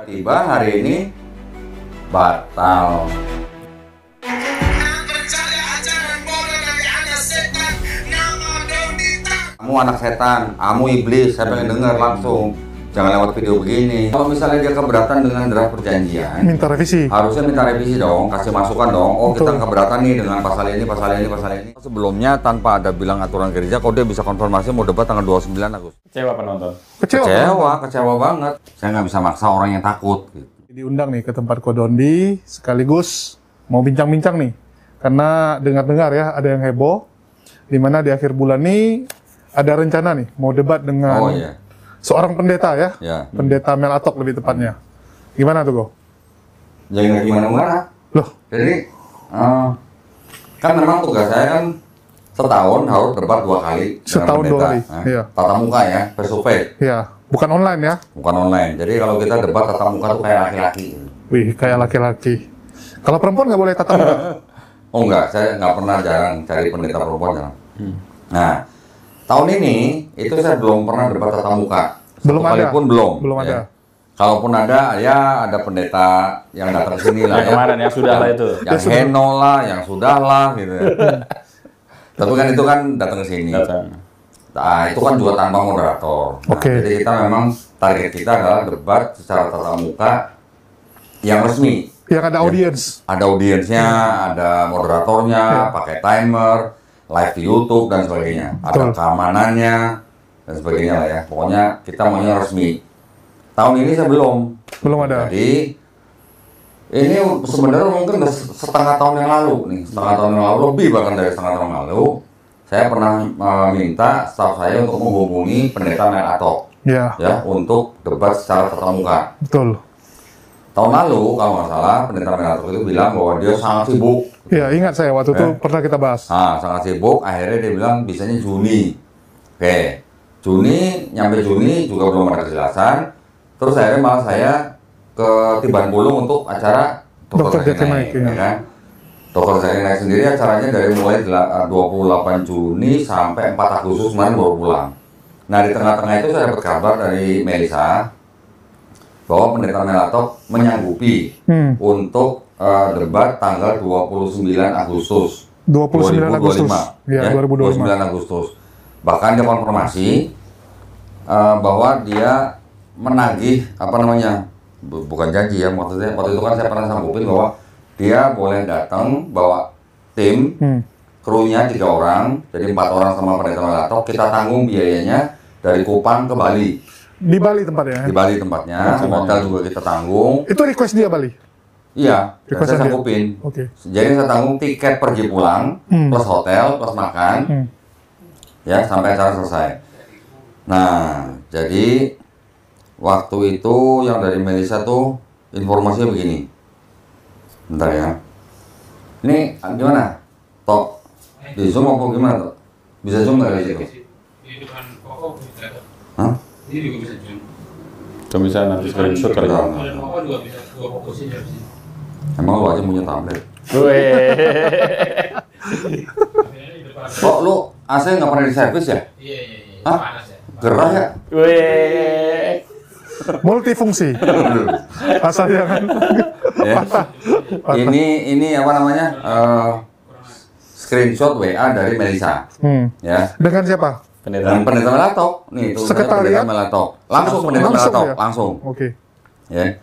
tiba-tiba hari ini batal. Kamu anak setan, kamu iblis, saya pengen dengar langsung. Jangan lewat video begini. Kalau misalnya dia keberatan dengan draft perjanjian, minta revisi. Harusnya minta revisi dong, kasih masukan dong. Oh, betul, kita keberatan nih dengan pasal ini, pasal ini, pasal ini. Sebelumnya tanpa ada bilang aturan gereja, kok dia bisa konfirmasi mau debat tanggal 29 Agustus. Kecewa penonton. Kecewa banget. Saya nggak bisa maksa orang yang takut. Gitu. Diundang nih ke tempat Kodondi, sekaligus mau bincang-bincang nih. Karena dengar-dengar ya, ada yang heboh. Dimana di akhir bulan nih ada rencana nih mau debat dengan seorang pendeta ya, pendeta Mel Atok lebih tepatnya. Gimana tuh, Go? Jangan gimana-mana. Loh? Jadi, kan memang tugas saya kan setahun harus debat 2 kali. Setahun 2 kali, iya. Tatap muka ya, face to face. Iya, bukan online ya? Bukan online. Jadi kalau kita debat tatap muka tuh kayak laki-laki. Wih, kayak laki-laki. Kalau perempuan nggak boleh tatap muka? Oh enggak, saya nggak pernah jarang cari pendeta perempuan jarang. Nah, tahun ini itu saya belum pernah debat tatap muka. Belum ada. Belum ada. Ya. Kalaupun ada, ya ada pendeta yang datang ke sini lah. Yang kemarin yang sudah lah itu. Yang heno lah, yang sudah lah gitu. Tapi kan itu kan datang ke sini. Nah, itu kan juga tanpa moderator. Nah, jadi kita memang target kita adalah debat secara tatap muka yang resmi. Yang ada audiens. Ada audiensnya, ada moderatornya, pakai timer, live di YouTube dan sebagainya. Ada keamanannya dan sebagainya lah ya. Pokoknya kita maunya resmi. Tahun ini saya belum ada. Jadi ini sebenarnya mungkin setengah tahun yang lalu nih, setengah tahun yang lalu, lebih bahkan dari setengah tahun yang lalu, saya pernah meminta staf saya untuk menghubungi pendeta Mel Atok ya untuk debat secara tatap muka. Betul. Tahun lalu kalau nggak salah pendeta Mel Atok itu bilang bahwa dia sangat sibuk. Ya, ingat saya waktu itu pernah kita bahas. Sangat sibuk. Akhirnya dia bilang bisanya Juni. Oke, Juni, nyampe Juni juga belum ada kejelasan. Terus akhirnya malah saya ke Tiban Pulung untuk acara Dr. Zaki Naik, ya kan? Dr. Zaki Naik sendiri acaranya dari mulai 28 Juni sampai 4 Agustus kemarin baru pulang. Nah, di tengah-tengah itu saya dapat kabar dari Melisa bahwa pendeta Mel Atok menyanggupi untuk debat tanggal 29 Agustus 29 Agustus ya, 2025. Agustus. Bahkan dia konfirmasi bahwa dia menagih bukan janji ya, maksudnya waktu itu kan saya pernah sanggupin bahwa dia boleh datang bawa tim krunya 3 orang, jadi 4 orang sama pendeta Mel Atok, kita tanggung biayanya dari Kupang ke Bali. Di Bali tempatnya? Di Bali tempatnya, hotel juga kita tanggung. Itu request dia Bali? Iya, saya sanggupin. Jadi saya tanggung tiket pergi pulang, plus hotel, plus makan, ya sampai acara selesai. Nah, jadi waktu itu yang dari Melisa tuh informasinya begini. Bentar ya. Ini gimana? Tok, di Zoom apa gimana, Tok? Bisa Zoom nggak di situ? Hah? Ini juga bisa Zoom. Kamu bisa nanti screenshot kali ya? Juga bisa 2 fokusnya dari sini. Emang lu aja punya tablet? Oh, lu AC nggak pernah di servis ya? Iya. Hah? Panas ya. Gerah ya? Multifungsi. Asal jangan patah. Ini apa namanya? Screenshot WA dari Melisa. Ya. Dengan siapa? Dengan pendeta Mel Atok. Nih, itu pendeta Mel Atok. Langsung pendeta Mel Atok, langsung. Oke. Ya.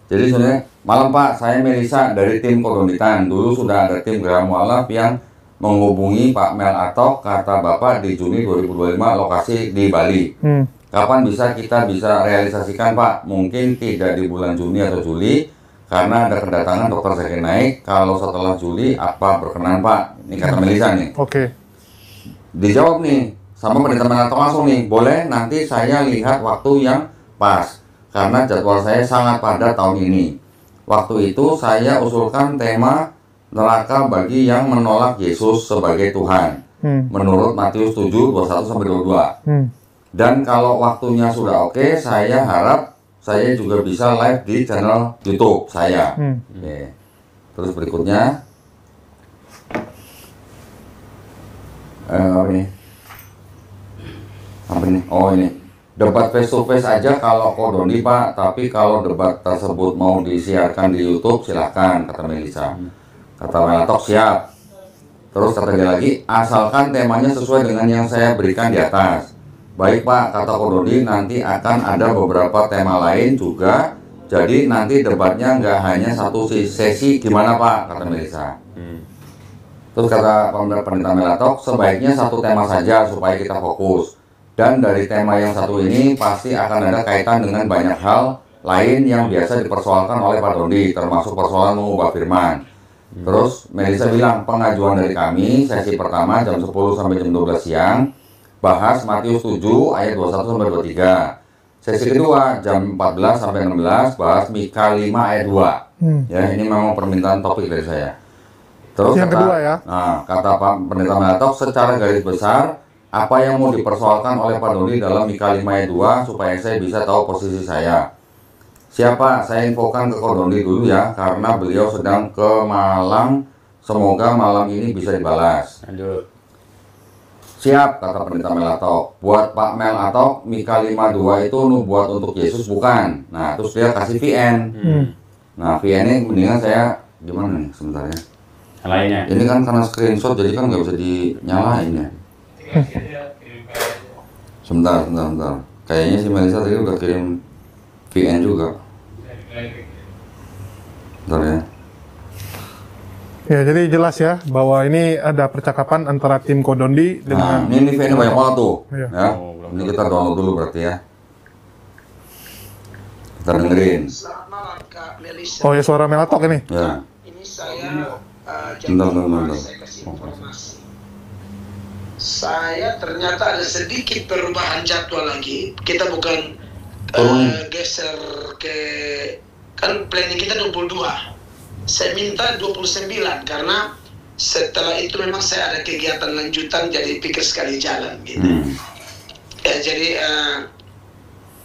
Jadi sebenarnya malam Pak, saya Melisa dari tim Kodonitan. Dulu sudah ada tim Gerah Mualaf yang menghubungi Pak Mel Atok, kata Bapak di Juni 2025 lokasi di Bali. Kapan kita bisa realisasikan Pak? Mungkin tidak di bulan Juni atau Juli karena ada kedatangan Dr. Zaki Naik. Kalau setelah Juli apa berkenan Pak? Ini kata Melisa nih. Oke. Dijawab nih sama pendeta Mel Atok langsung nih. Boleh, nanti saya lihat waktu yang pas karena jadwal saya sangat padat tahun ini. Waktu itu saya usulkan tema neraka bagi yang menolak Yesus sebagai Tuhan. Menurut Matius 7, 21-22. Dan kalau waktunya sudah oke, saya harap saya juga bisa live di channel YouTube saya. Oke. Terus berikutnya, apa ini? Oh ini, debat face to face aja kalau Kodondi Pak, tapi kalau debat tersebut mau disiarkan di YouTube silahkan, kata Melisa. Kata Melatok siap. Terus kata dia lagi, asalkan temanya sesuai dengan yang saya berikan di atas. Baik Pak, kata Kodondi, nanti akan ada beberapa tema lain juga. Jadi nanti debatnya nggak hanya satu sesi, gimana Pak? Kata Melisa. Terus kata Pendeta Melatok, sebaiknya satu tema saja supaya kita fokus. Dan dari tema yang satu ini pasti akan ada kaitan dengan banyak hal lain yang biasa dipersoalkan oleh Pak Dondi, termasuk persoalan mengubah firman. Terus Melisa bilang, pengajuan dari kami, sesi pertama jam 10 sampai jam 12 siang, bahas Matius 7 ayat 21 sampai 23. Sesi kedua jam 14 sampai 16 bahas Mika 5 ayat 2. Ya, ini memang permintaan topik dari saya. Terus yang kedua ya. Nah, kata Pak Pendeta Melatok, secara garis besar apa yang mau dipersoalkan oleh Pak Doni dalam Mika 5 ayat 2 supaya saya bisa tahu posisi saya. Siapa? Saya infokan ke Kodondi dulu ya, karena beliau sedang ke Malang. Semoga malam ini bisa dibalas. Lanjut. Siap, kata Pendeta Melatok. Buat Pak Melatok, Mika 5:2 itu buat untuk Yesus bukan. Nah, terus dia kasih VN. Nah, VN ini mendingan saya gimana nih sebentar ya. Yang lainnya. Ini kan karena screenshot jadi kan nggak bisa dinyalain ya. Sebentar. Kayaknya si Melisa tadi udah kirim VN juga. Bentar ya. Ya, jadi jelas ya bahwa ini ada percakapan antara tim Kodondi Nah, dengan ini VN banyak banget tuh. Iya. Ya. Ini kita download dulu berarti ya. Kita dengerin. Selamat malam Kak Melisa. Oh ya, suara Melatok ini. Ya. Ini saya Bentar. saya kasih informasi. Saya ternyata ada sedikit perubahan jadwal lagi. Kita bukan geser ke, kan planning kita 22. Saya minta 29 karena setelah itu memang saya ada kegiatan lanjutan, jadi pikir sekali jalan gitu. Ya, jadi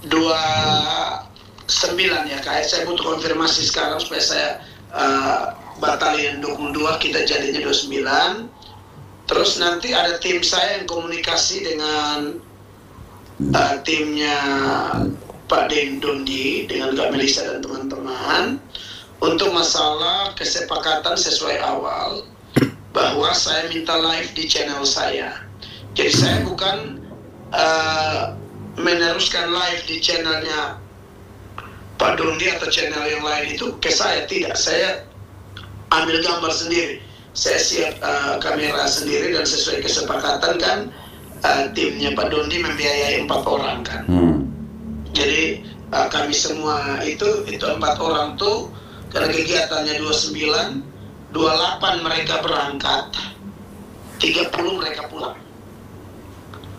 29 ya Kak. Saya butuh konfirmasi sekarang supaya saya batalin 22, kita jadinya 29. Terus nanti ada tim saya yang komunikasi dengan timnya Pak Dondi dengan Kak Melisa dan teman-teman untuk masalah kesepakatan sesuai awal bahwa saya minta live di channel saya. Jadi saya bukan meneruskan live di channelnya Pak Dondi atau channel yang lain itu ke saya, tidak. Saya ambil gambar sendiri, saya siap kamera sendiri, dan sesuai kesepakatan kan timnya Pak Dondi membiayai 4 orang kan. Jadi kami semua itu 4 orang tuh, karena kegiatannya 29, 28 mereka berangkat, 30 mereka pulang.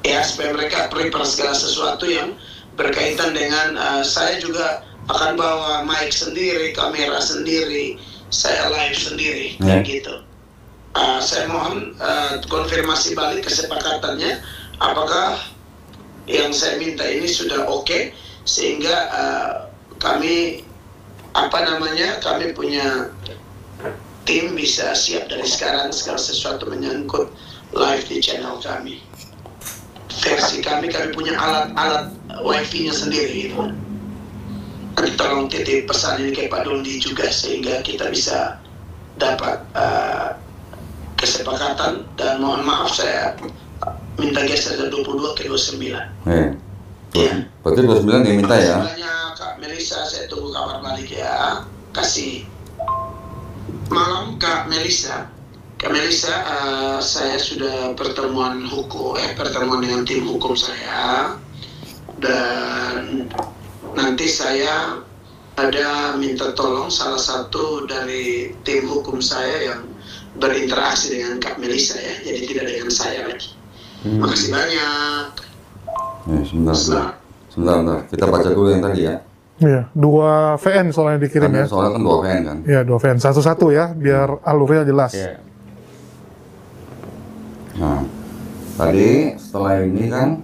Ya, supaya mereka prepare segala sesuatu yang berkaitan dengan saya juga akan bawa mic sendiri, kamera sendiri, saya live sendiri, gitu. Saya mohon konfirmasi balik kesepakatannya, apakah yang saya minta ini sudah oke, sehingga kami kami punya tim bisa siap dari sekarang segala sesuatu menyangkut live di channel kami. Versi kami punya alat wifi-nya sendiri gitu. Nanti tolong titip pesan ini ke Pak Dondi juga sehingga kita bisa dapat kesepakatan, dan mohon maaf saya minta geser dari 22 ke 29. Ya. Berarti 29 yang minta ya. Banyak Kak Melisa, saya tunggu kabar balik ya. Kasih malam Kak Melisa. Kak Melisa, saya sudah pertemuan dengan tim hukum saya, dan nanti saya ada minta tolong salah satu dari tim hukum saya yang berinteraksi dengan Kak Melisa ya, jadi tidak dengan saya lagi. Makasih banyak. Sebentar. Kita baca dulu yang tadi ya. Iya, 2 VN soalnya dikirim ya. Soalnya kan 2 VN kan. Iya, 2 VN. Satu-satu ya, biar alurnya jelas. Iya. Nah, tadi setelah ini kan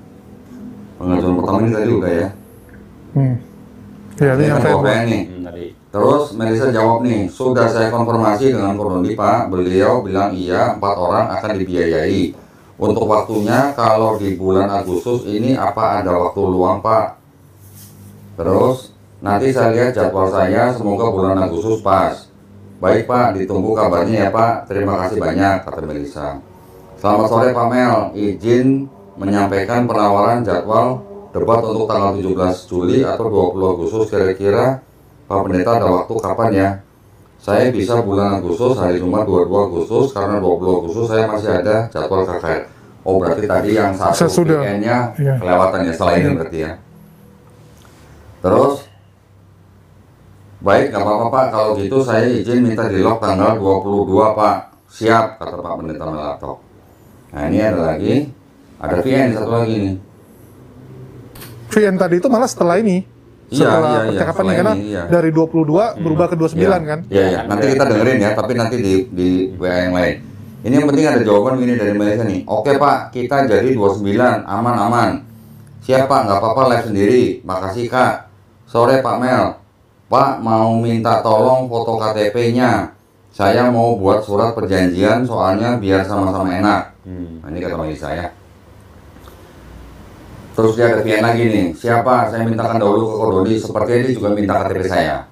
pengajuan pertama ini tadi udah ya. Iya, ini Ini yang kan 2 VN. VN nih. Tadi. Terus Melisa jawab nih, sudah saya konfirmasi dengan Kodondi Pak, beliau bilang iya, 4 orang akan dibiayai. untuk waktunya kalau di bulan Agustus ini apa ada waktu luang Pak? Terus nanti saya lihat jadwal saya, semoga bulan Agustus pas. Baik Pak, ditunggu kabarnya ya Pak. Terima kasih banyak, kata Melisa. Selamat sore Pak Mel, izin menyampaikan penawaran jadwal debat untuk tanggal 17 Juli atau 20 Agustus. Kira-kira Pak Pendeta ada waktu kapan ya? Saya bisa bulan Agustus, hari Jumat 22 Agustus, karena 20 Agustus saya masih ada jadwal KKR. Oh berarti tadi yang satu Sesudah. weekend-nya Iya. kelewatan ya, setelah ini berarti ya. Terus, baik nggak apa-apa Pak, kalau gitu saya izin minta di lock tanggal 22 Pak. Siap, kata Pak Pendeta Melatok. Nah ini ada lagi, ada VN satu lagi nih. VN tadi itu malah setelah ini. Iya, Setelah iya, percakapan setelah ini karena ini, iya. dari 22 berubah ke 29 kan. Iya, iya. Nanti kita dengerin ya, tapi nanti di WA yang lain. Ini yang penting ada jawaban ini dari Malaysia nih. Oke Pak, kita jadi 29, aman-aman. Siap Pak, nggak apa-apa live sendiri. Makasih Kak. Sore Pak Mel. Pak mau minta tolong foto KTP-nya. Saya mau buat surat perjanjian soalnya biar sama-sama enak. Nah, ini kata Malaysia ya. Terus dia ada VN lagi nih. Siapa? Saya mintakan dahulu ke Kodoni. Seperti ini juga minta KTP saya.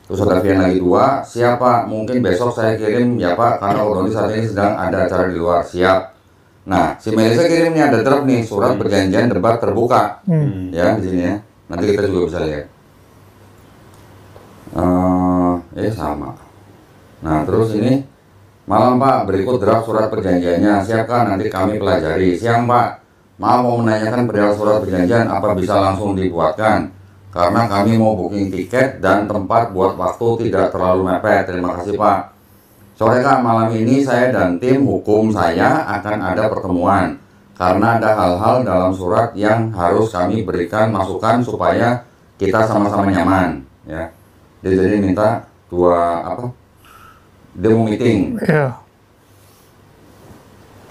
Terus ada VN lagi 2. Siapa? Mungkin besok saya kirim ya Pak, karena Kodoni saat ini sedang ada acara di luar. Siap. Nah, si Melisa kirimnya ada draft nih, surat perjanjian debat terbuka. Ya, di sini ya. Nanti kita juga bisa lihat. Sama. Nah, terus ini malam Pak, berikut draft surat perjanjiannya. Siapkan, nanti kami pelajari. Siang Pak, maaf mau menanyakan perihal surat perjanjian apa bisa langsung dibuatkan? Karena kami mau booking tiket dan tempat buat waktu tidak terlalu mepet. Terima kasih Pak. Sore Kak, malam ini saya dan tim hukum saya akan ada pertemuan. Karena ada hal-hal dalam surat yang harus kami berikan masukan supaya kita sama-sama nyaman. Ya. Dia jadi minta demo meeting. Iya.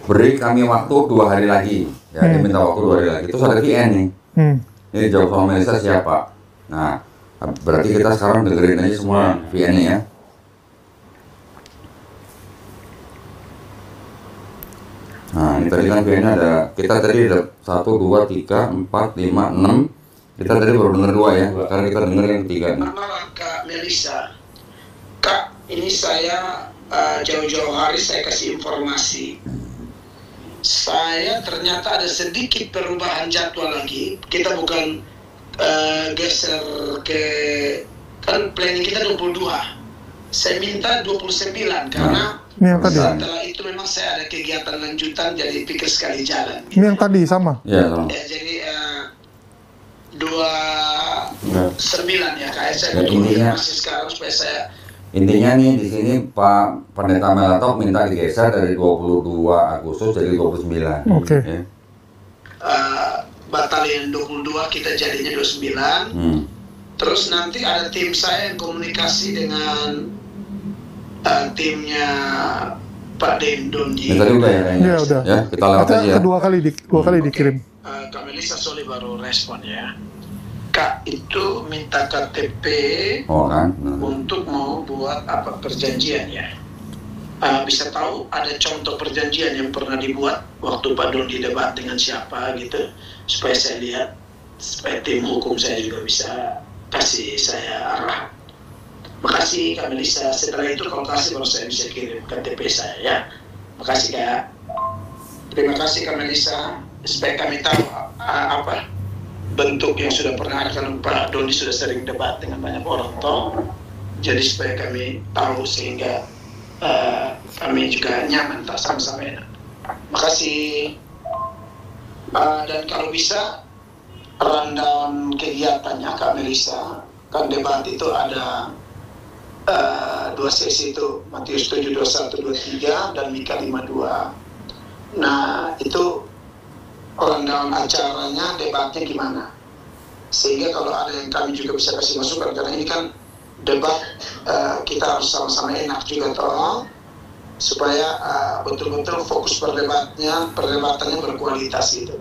Beri kami waktu 2 hari lagi. Ya, dia minta waktu 2 hari lagi. Itu ada VN nih. Ini jawab sama Melisa siapa? Nah, berarti kita sekarang dengerin aja semua VN-nya ya. Nah, ini tadi kan VN ada, kita tadi ada 1, 2, 3, 4, 5, 6. Kita tadi baru denger 2 ya, sekarang kita denger yang 3 nih. Malam Kak Melisa. Kak, ini saya jauh-jauh hari saya kasih informasi. Saya ternyata ada sedikit perubahan jadwal lagi. Kita bukan geser ke, kan planning kita 22. Saya minta 29 karena Ini yang tadi. setelah itu memang saya ada kegiatan lanjutan, jadi pikir sekali jalan. Ini yang tadi sama. Ya, sama. Ya, jadi 29 ya Kak. Saya Ya, intinya- masih sekarang supaya saya Intinya nih di sini Pak Pendeta Melatok minta digeser dari 22 Agustus jadi 29. Oke. Ya. batalion 22 kita jadinya 29. Terus nanti ada tim saya yang komunikasi dengan timnya Pak Dendon di Ini tadi udah ya kayaknya. Iya, udah. Ya, kita lewat Kita aja ya. kedua kali dikirim. Kak Melisa Soli baru respon ya. Kak itu minta KTP Oh kan. Nah. untuk mau buat apa perjanjian ya. Bisa tahu ada contoh perjanjian yang pernah dibuat waktu Pak Dondi debat dengan siapa gitu, supaya saya lihat, supaya tim hukum saya juga bisa kasih saya arah. Makasih Kak Melisa. Setelah itu kalau kasih baru saya bisa kirim KTP saya ya. Makasih Kak. Terima kasih Kak Melisa. Supaya kami tahu apa bentuk yang sudah pernah akan Pak Dondi sudah sering debat dengan banyak orang toh. Jadi supaya kami tahu sehingga kami juga nyaman tak sama-sama enak. Makasih. Dan kalau bisa rundown kegiatannya Kak Melisa, kan debat itu ada 2 sesi itu, Matius 7, 21, 23 dan Mika 52. Nah itu rundown acaranya, debatnya gimana, sehingga kalau ada yang kami juga bisa kasih masukan, karena ini kan debat kita harus sama-sama enak juga toh, supaya betul-betul fokus perdebatannya berkualitas gitu,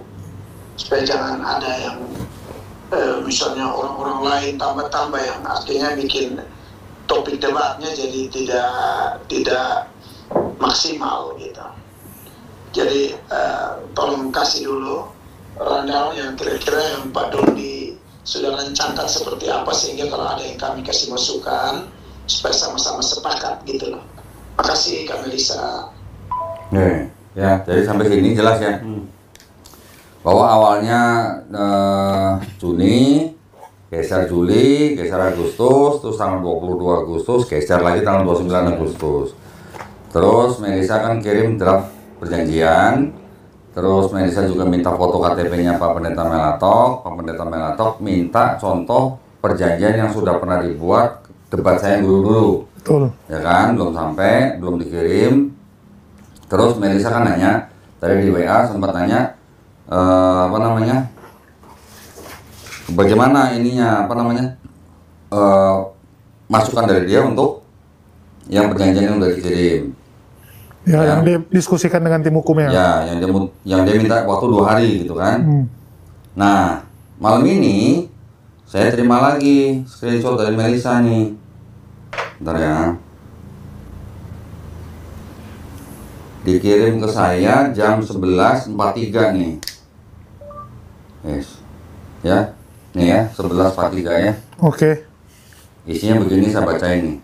supaya jangan ada yang misalnya orang-orang lain tambah-tambah yang artinya bikin topik debatnya jadi tidak maksimal gitu. Jadi tolong kasih dulu rundown yang kira-kira yang Pak Dondi sudah rencanakan seperti apa, sehingga kalau ada yang kami kasih masukan supaya sama-sama sepakat gitu loh. Makasih Kak Melisa. Ya, jadi sampai sini jelas ya. Bahwa awalnya Juni, geser Juli, geser Agustus, terus tanggal 22 Agustus, geser lagi tanggal 29 Agustus. Terus Melisa kan kirim draft perjanjian. Terus Melisa juga minta foto KTP-nya Pak Pendeta Melatok. Pak Pendeta Melatok minta contoh perjanjian yang sudah pernah dibuat debat saya dulu. Betul. Ya kan, belum sampai, belum dikirim. Terus Melisa kan nanya, tadi di WA sempat nanya, bagaimana ininya, masukan dari dia untuk yang perjanjian yang udah dikirim. Ya, yang didiskusikan dengan tim hukumnya. Ya, yang dia minta waktu 2 hari gitu kan. Nah, malam ini saya terima lagi screenshot dari Melisa nih. Bentar ya. Dikirim ke saya jam 11.43 nih. Yes. Ya. Nih ya, 11.43 ya. Oke. Isinya begini, saya bacain nih.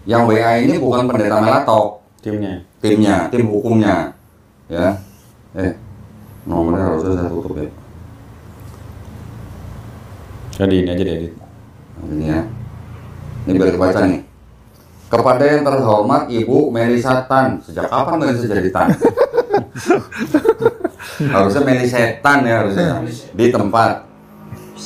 Yang WA ini bukan Pendeta Melatok, timnya. tim hukumnya. Ya. Nomornya harusnya saya tutup ya. Jadi ini aja deh. Ini ya. Ini biar kebaca nih. Kepada yang terhormat Ibu Melisa Tan. Sejak kapan Melisa jadi Tan? Harusnya Melisa Tan ya harusnya. Di tempat.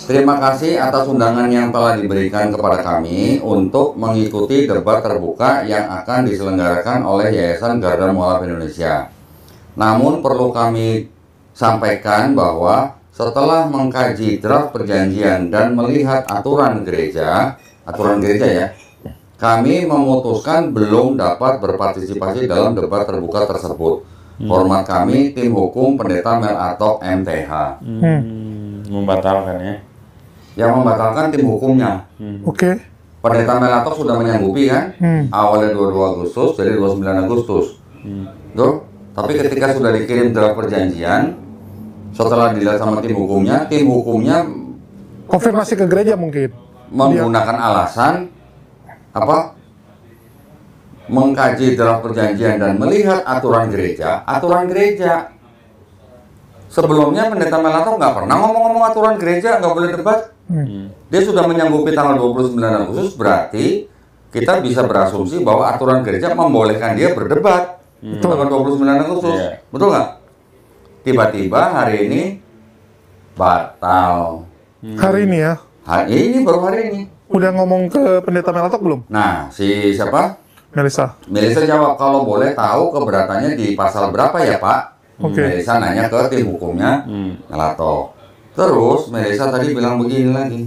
Terima kasih atas undangan yang telah diberikan kepada kami untuk mengikuti debat terbuka yang akan diselenggarakan oleh Yayasan Garda Mualaf Indonesia. Namun perlu kami sampaikan bahwa setelah mengkaji draft perjanjian dan melihat aturan gereja ya, kami memutuskan belum dapat berpartisipasi dalam debat terbuka tersebut. Hormat kami, tim hukum Pendeta Melatok MTH. Membatalkan ya. Yang membatalkan tim hukumnya. Oke. Pendeta Melatok sudah menyanggupi kan? Awalnya 22 Agustus, jadi 29 Agustus. Tuh. Tapi ketika sudah dikirim draft perjanjian, setelah dilihat sama tim hukumnya Konfirmasi ke gereja mungkin. menggunakan alasan apa? Mengkaji draft perjanjian dan melihat aturan gereja. Sebelumnya Pendeta Melatok nggak pernah ngomong-ngomong aturan gereja, nggak boleh debat. Dia sudah menyanggupi tanggal 29 Agustus, berarti kita bisa berasumsi bahwa aturan gereja membolehkan dia berdebat tanggal 29 Agustus. Betul nggak? Tiba-tiba hari ini batal. Hari ini ya. Baru hari ini. Udah ngomong ke Pendeta Melatok belum? Nah, si siapa? Melisa. Melisa jawab, kalau boleh tahu keberatannya di pasal berapa ya Pak? Oke. Melisa nanya ke tim hukumnya Melatok. Terus Melisa tadi bilang begini lagi.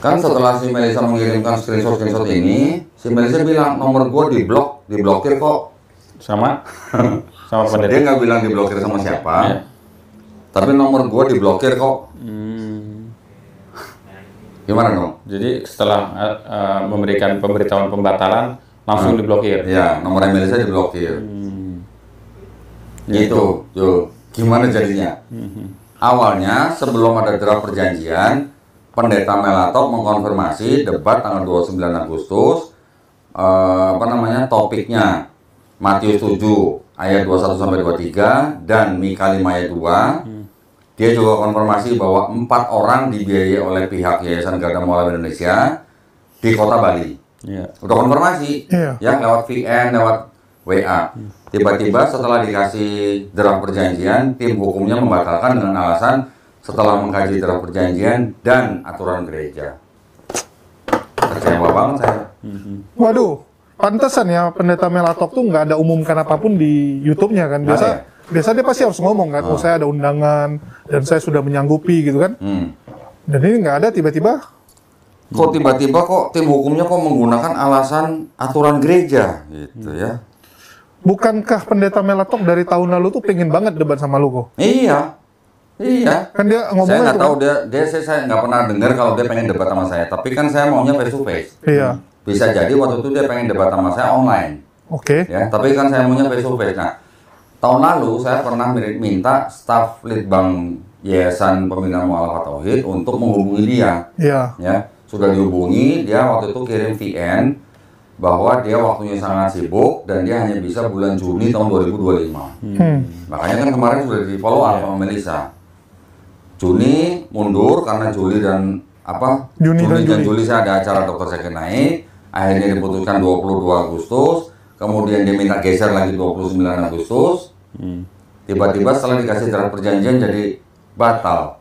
Kan setelah si Melisa mengirimkan screenshot ini, si Melisa bilang nomor gue diblokir kok. Sama pendeta. Dia nggak bilang diblokir sama siapa. Ya. Tapi nomor gue diblokir kok. Gimana dong? Jadi setelah memberikan pemberitahuan pembatalan langsung diblokir. Ya, nomor Melisa diblokir. Gitu, gimana jadinya? Awalnya sebelum ada draft perjanjian, Pendeta Melatok mengkonfirmasi debat tanggal 29 Agustus, topiknya Matius 7 ayat 21 sampai 23 dan Mika 5 ayat 2. Dia juga konfirmasi bahwa 4 orang dibiayai oleh pihak Yayasan Garda Mualaf Indonesia di kota Bali. Udah konfirmasi, ya lewat VN, lewat WA. Tiba-tiba setelah dikasih draft perjanjian, tim hukumnya membatalkan dengan alasan setelah mengkaji draft perjanjian dan aturan gereja. Kecewa banget saya. Waduh, pantesan ya Pendeta Melatok tuh nggak ada umumkan apapun di YouTube-nya kan. Biasa dia pasti harus ngomong kan, saya ada undangan dan saya sudah menyanggupi gitu kan. Dan ini nggak ada, tiba-tiba. Kok tiba-tiba tim hukumnya menggunakan alasan aturan gereja gitu ya. Bukankah Pendeta Melatok dari tahun lalu tuh pengen banget debat sama lu kok? Iya. Kan dia ngomongnya saya nggak tuh tahu saya nggak pernah dengar kalau dia pengen debat sama saya. Tapi kan saya maunya face to face. Iya. Bisa jadi waktu itu dia pengen debat sama saya online. Oke. Ya, tapi kan saya maunya face to face. Nah, tahun lalu saya pernah minta staf Litbang Yayasan Pembinaan Mu'alafah Tauhid untuk menghubungi dia. Iya. Ya, sudah dihubungi, dia waktu itu kirim VN bahwa dia waktunya sangat sibuk dan dia hanya bisa bulan Juni tahun 2025. Makanya kan kemarin sudah di follow up sama Melissa. Juni mundur karena Juli dan Juni dan Juli saya ada acara Dr. Zakir Naik. Akhirnya diputuskan 22 Agustus. Kemudian dia minta geser lagi 29 Agustus. Tiba-tiba setelah dikasih draft perjanjian jadi batal.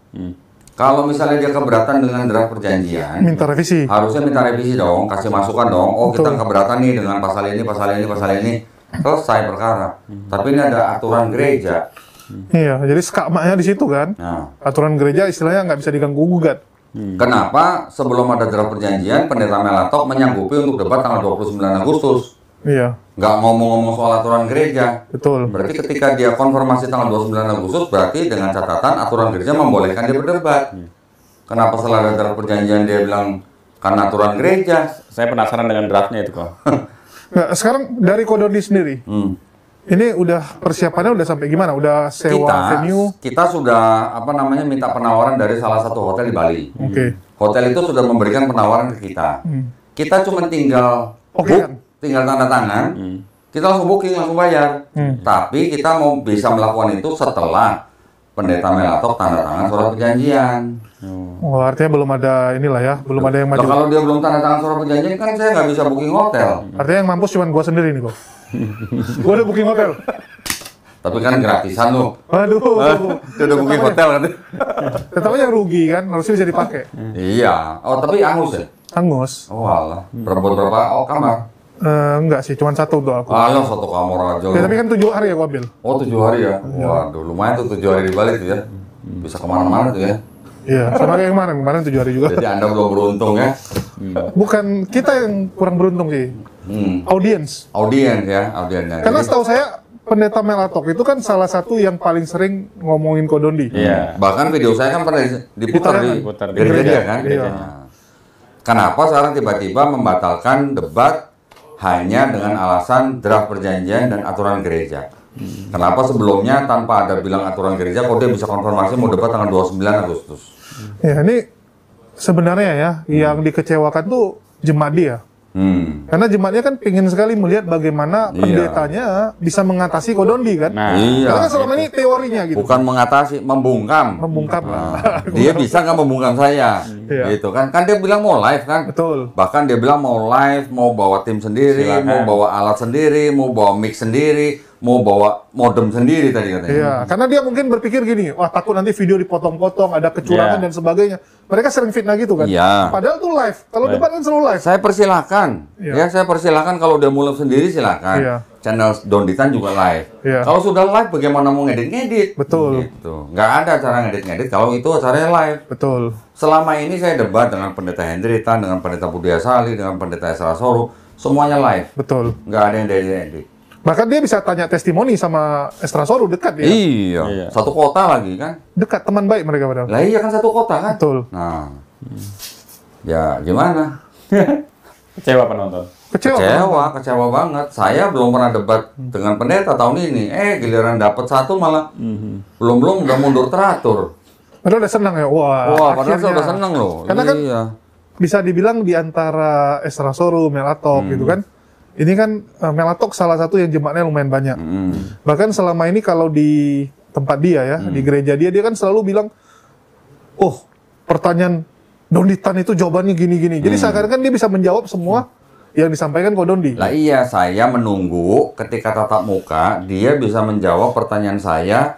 Kalau misalnya dia keberatan dengan draft perjanjian, Minta revisi. harusnya minta revisi dong, kasih masukan dong. Oh, kita keberatan nih dengan pasal ini, pasal ini, pasal ini. Selesai perkara. Tapi ini ada aturan gereja. Iya, jadi skakmaknya di situ kan. Nah, Aturan gereja istilahnya nggak bisa diganggu gugat. kenapa sebelum ada draft perjanjian, Pendeta Melatok menyanggupi untuk debat tanggal 29 Agustus? Iya, Nggak ngomong-ngomong soal aturan gereja. betul. Berarti ketika dia konfirmasi tanggal 29 Agustus, berarti dengan catatan aturan gereja membolehkan dia berdebat. Kenapa setelah ada draft perjanjian dia bilang karena aturan gereja? Saya penasaran dengan draftnya itu kok. Nah, sekarang dari Kodoni sendiri, ini udah persiapannya udah sampai gimana? Udah sewa venue? Kita sudah minta penawaran dari salah satu hotel di Bali. Oke. Hotel itu sudah memberikan penawaran ke kita. Kita cuma tinggal Oke kan? tinggal tanda tangan. Kita langsung booking, langsung bayar. Tapi kita mau bisa melakukan itu setelah Pendeta Melatok tanda tangan surat perjanjian. Oh, artinya belum ada inilah ya, belum ada yang Loh, maju. kalau dia belum tanda tangan surat perjanjian kan saya nggak bisa booking hotel. Artinya yang mampus cuma gua sendiri nih kok. Gua udah booking hotel. Tapi kan gratisan loh. Waduh. Dia udah booking hotel kan? Tetap aja rugi kan, harusnya bisa dipakai. Iya. Oh tapi angus ya? Angus. Oh alah. Berapa? Oh kamar. Enggak sih, cuma satu untuk aku. Alah satu kamar aja. Ya, tapi kan 7 hari ya gua ambil. Oh 7 hari ya? Waduh lumayan tuh 7 hari di Bali tuh ya. Bisa kemana-mana tuh ya. Iya, sama kayak kemarin 7 hari juga. Jadi Anda belum beruntung ya. Bukan kita yang kurang beruntung sih, audiens. Audiens ya, audiensnya. Karena Jadi, setahu saya Pendeta Melatok itu kan salah satu yang paling sering ngomongin Kodondi. Iya. bahkan video saya kan pernah diputar di Diputar di gereja gereja. kan. Iya. Nah, kenapa sekarang tiba-tiba membatalkan debat hanya dengan alasan draft perjanjian dan aturan gereja? Kenapa sebelumnya tanpa ada bilang aturan gereja, kok dia bisa konfirmasi mau debat tanggal 29 Agustus? Ya, ini sebenarnya ya yang dikecewakan tuh jemaat dia. Karena jemaatnya kan pingin sekali melihat bagaimana pendetanya bisa mengatasi Kodondi kan. Nah, Iya. Karena kan selama ini teorinya gitu. Bukan mengatasi, membungkam. Membungkam. Dia bisa nggak membungkam saya, Iya. gitu kan? Kan dia bilang mau live kan? Betul. Bahkan dia bilang mau live, mau bawa tim sendiri, Silakan. mau bawa alat sendiri, mau bawa mic sendiri, mau bawa modem sendiri tadi katanya. Iya, karena dia mungkin berpikir gini, wah takut nanti video dipotong-potong, ada kecurangan Iya. dan sebagainya. Mereka sering fitnah gitu kan. Iya. Padahal tuh live. Kalau debat kan selalu live. Saya persilahkan, Iya. ya saya persilahkan kalau dia mulai sendiri silakan. Iya. Channel Donditan juga live. Iya. Kalau sudah live, bagaimana mau ngedit-ngedit? Betul. Gitu. Nggak ada cara ngedit-ngedit kalau itu acaranya live. Betul. Selama ini saya debat dengan Pendeta Hendrita, dengan Pendeta Budi Asali, dengan Pendeta Esra Soru, semuanya live. Betul. Nggak ada yang edit-edit. Bahkan dia bisa tanya testimoni sama Estra Soru, dekat ya. Iya. Iya. Satu kota lagi kan? Dekat, teman baik mereka padahal. Lah iya kan satu kota kan? Betul. Nah, ya gimana? Kecewa penonton. Kecewa. Kecewa banget. Saya belum pernah debat dengan pendeta tahun ini. Giliran dapat satu malah belum udah mundur teratur. Padahal udah senang ya. Wah, Wah, padahal saya akhirnya. udah seneng loh. Karena kan Iya. bisa dibilang di antara Estra Soru, Melatok gitu kan. Ini kan Melatok salah satu yang jemaatnya lumayan banyak. Bahkan selama ini kalau di tempat dia ya, di gereja dia kan selalu bilang, oh pertanyaan Donditan itu jawabannya gini-gini. Jadi seakan-akan dia bisa menjawab semua yang disampaikan Kodondi. Lah iya, saya menunggu ketika tatap muka dia bisa menjawab pertanyaan saya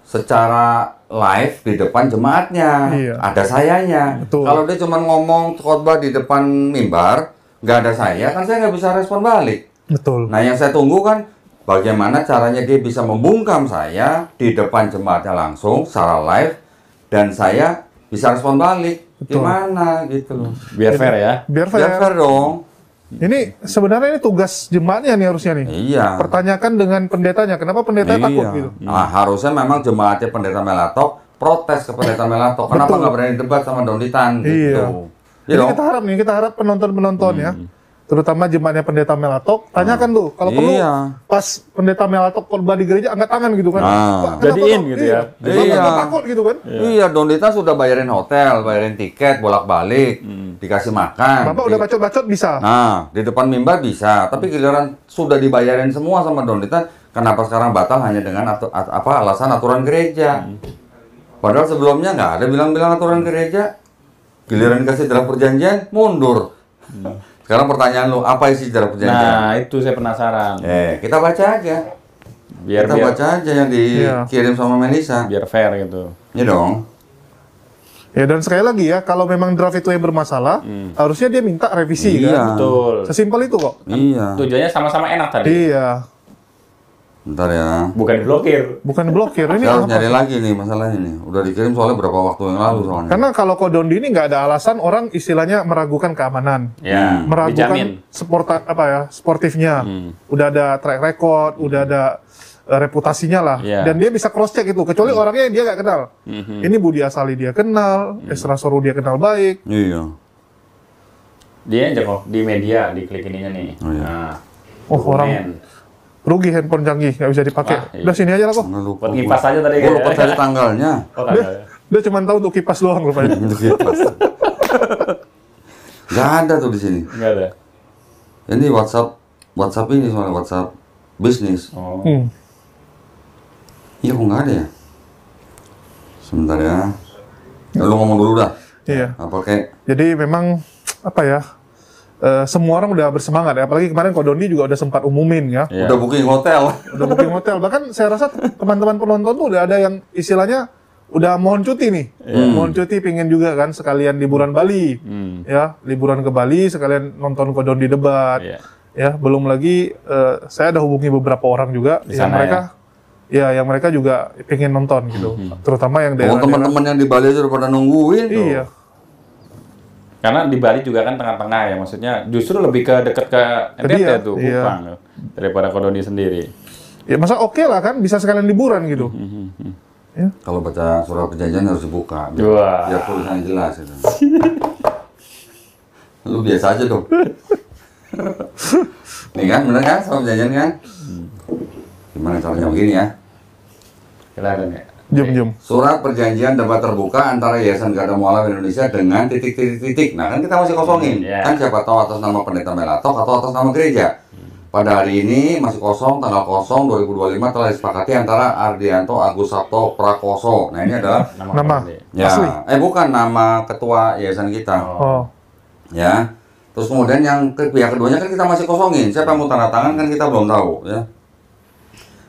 secara live di depan jemaatnya. Iya. Ada sayanya. Betul. Kalau dia cuma ngomong khotbah di depan mimbar, nggak ada saya, kan saya nggak bisa respon balik. Betul. Nah, yang saya tunggu kan bagaimana caranya dia bisa membungkam saya di depan jemaatnya langsung secara live dan saya bisa respon balik. Betul. Gimana gitu loh. Biar fair ya. Biar Biar fair. fair dong. Ini sebenarnya ini tugas jemaatnya nih harusnya nih. Iya. Pertanyakan dengan pendetanya, kenapa pendeta takut gitu? Nah, harusnya memang jemaatnya Pendeta Melatok protes ke Pendeta Melatok. Kenapa Betul. nggak berani debat sama Donditan gitu. Iya. Iya Jadi dong. kita harap penonton-penonton ya, terutama jemaatnya Pendeta Melatok, tanyakan tuh kalau perlu Iya. pas Pendeta Melatok khotbah di gereja angkat tangan gitu kan. Nah. Pak, kenapa, Jadiin Pak? gitu ya. Bapak Iya. nggak takut gitu kan. Iya, Dondita sudah bayarin hotel, bayarin tiket, bolak-balik, dikasih makan. Bapak udah bacot-bacot bisa. Nah, di depan mimbar bisa, tapi giliran sudah dibayarin semua sama Dondita, kenapa sekarang batal hanya dengan alasan aturan gereja? Padahal sebelumnya nggak ada bilang-bilang aturan gereja. Giliran dikasih draft perjanjian, mundur. Sekarang pertanyaan lu, apa isi draft perjanjian? Nah, itu saya penasaran. Kita baca aja. Biar Kita baca aja yang dikirim sama Melisa. biar fair gitu. Iya dong. Ya dan sekali lagi ya, kalau memang draft itu yang bermasalah, harusnya dia minta revisi Iya. kan. Betul. Sesimpel itu kok. Iya. Tujuannya sama-sama enak tadi. Iya, Bentar ya. Bukan diblokir. bukan blokir ini. Saya harus apa? nyari lagi nih masalahnya nih. Udah dikirim soalnya berapa waktu yang lalu soalnya. Karena kalau Kodondi ini nggak ada alasan orang istilahnya meragukan keamanan, Ya, meragukan dijamin. sportifnya. Udah ada track record, udah ada reputasinya lah, Iya. dan dia bisa cross check itu. Kecuali orangnya yang dia nggak kenal. Ini Budi Asali dia kenal, Esra Soru dia kenal baik. Iya. Dia aja kok di media diklik ininya nih. Oh, iya. Nah, Oh, orang dokumen. rugi handphone canggih nggak bisa dipakai. Wah, iya. Udah sini aja lah kok. Nggak lupa. Buat ngipas aja tadi Gue kan lupa ya? cari tanggalnya. Oh, tanggal ya. Dia cuma tahu untuk kipas doang rupanya. Untuk kipas. Gak ada tuh di sini. Enggak ada. Ini WhatsApp ini soalnya WhatsApp bisnis. Oh. Iya kok nggak ada ya? Sebentar ya. Lu ngomong dulu dah. Iya. Apa kayak Jadi memang apa ya? Semua orang udah bersemangat ya. Apalagi kemarin Kodondi juga udah sempat umumin ya. Iya. udah booking hotel? Udah booking hotel. Bahkan saya rasa teman-teman penonton tuh udah ada yang istilahnya udah mohon cuti nih. Mohon cuti pingin juga kan sekalian liburan Bali. Ya, liburan ke Bali sekalian nonton Kodondi debat. Iya. Ya, belum lagi saya ada hubungi beberapa orang juga Di yang sana, mereka yang mereka juga pengen nonton gitu. Terutama yang Oh, daerah-daerah. teman-teman yang di Bali aja udah pada nungguin tuh. Iya. Karena di Bali juga kan tengah-tengah ya, maksudnya justru lebih ke deket ke NTT dia, tuh, iya. Kupang daripada Kodondi sendiri. Ya masa oke lah kan bisa sekalian liburan gitu. Ya. Kalau baca surat perjanjian harus dibuka biar, Wah. biar tulisannya jelas itu. Lu biasa aja dong. Nih kan, bener kan surat perjanjian kan? Gimana caranya begini ya? Kelihatan ya. Jom. Surat perjanjian debat terbuka antara Yayasan Garda Mualaf Indonesia dengan titik-titik. Nah kan kita masih kosongin. Iya. Kan siapa tahu atas nama Pendeta Melatok atau atas nama gereja. Pada hari ini masih kosong, tanggal kosong 2025 telah disepakati antara Ardianto Agus Sabto Prakoso. Nah ini adalah Nama. Kodondi. ya, Asli. bukan nama ketua yayasan kita. Oh. Ya. Terus kemudian yang pihak keduanya kan kita masih kosongin. Siapa yang mau tanda tangan kan kita belum tahu ya.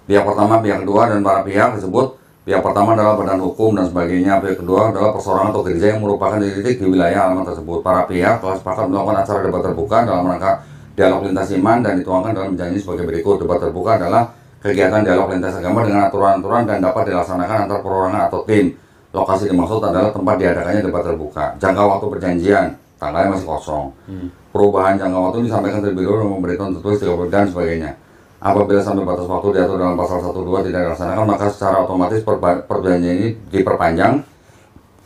Pihak pertama, pihak kedua dan para pihak tersebut. Pihak pertama adalah badan hukum dan sebagainya. Pihak kedua adalah perseorangan atau gereja yang merupakan titik di wilayah alamat tersebut. Para pihak telah sepakat melakukan acara debat terbuka dalam rangka dialog lintas iman dan dituangkan dalam janji sebagai berikut. Debat terbuka adalah kegiatan dialog lintas agama dengan aturan-aturan dan dapat dilaksanakan antar perorangan atau tim. Lokasi dimaksud adalah tempat diadakannya debat terbuka. Jangka waktu perjanjian, tanggalnya masih kosong. Perubahan jangka waktu disampaikan terlebih dahulu dan memberitahu tertulis 30 dan sebagainya. Apabila sampai batas waktu diatur dalam pasal 1.2 tidak dilaksanakan, maka secara otomatis perjanjian ini diperpanjang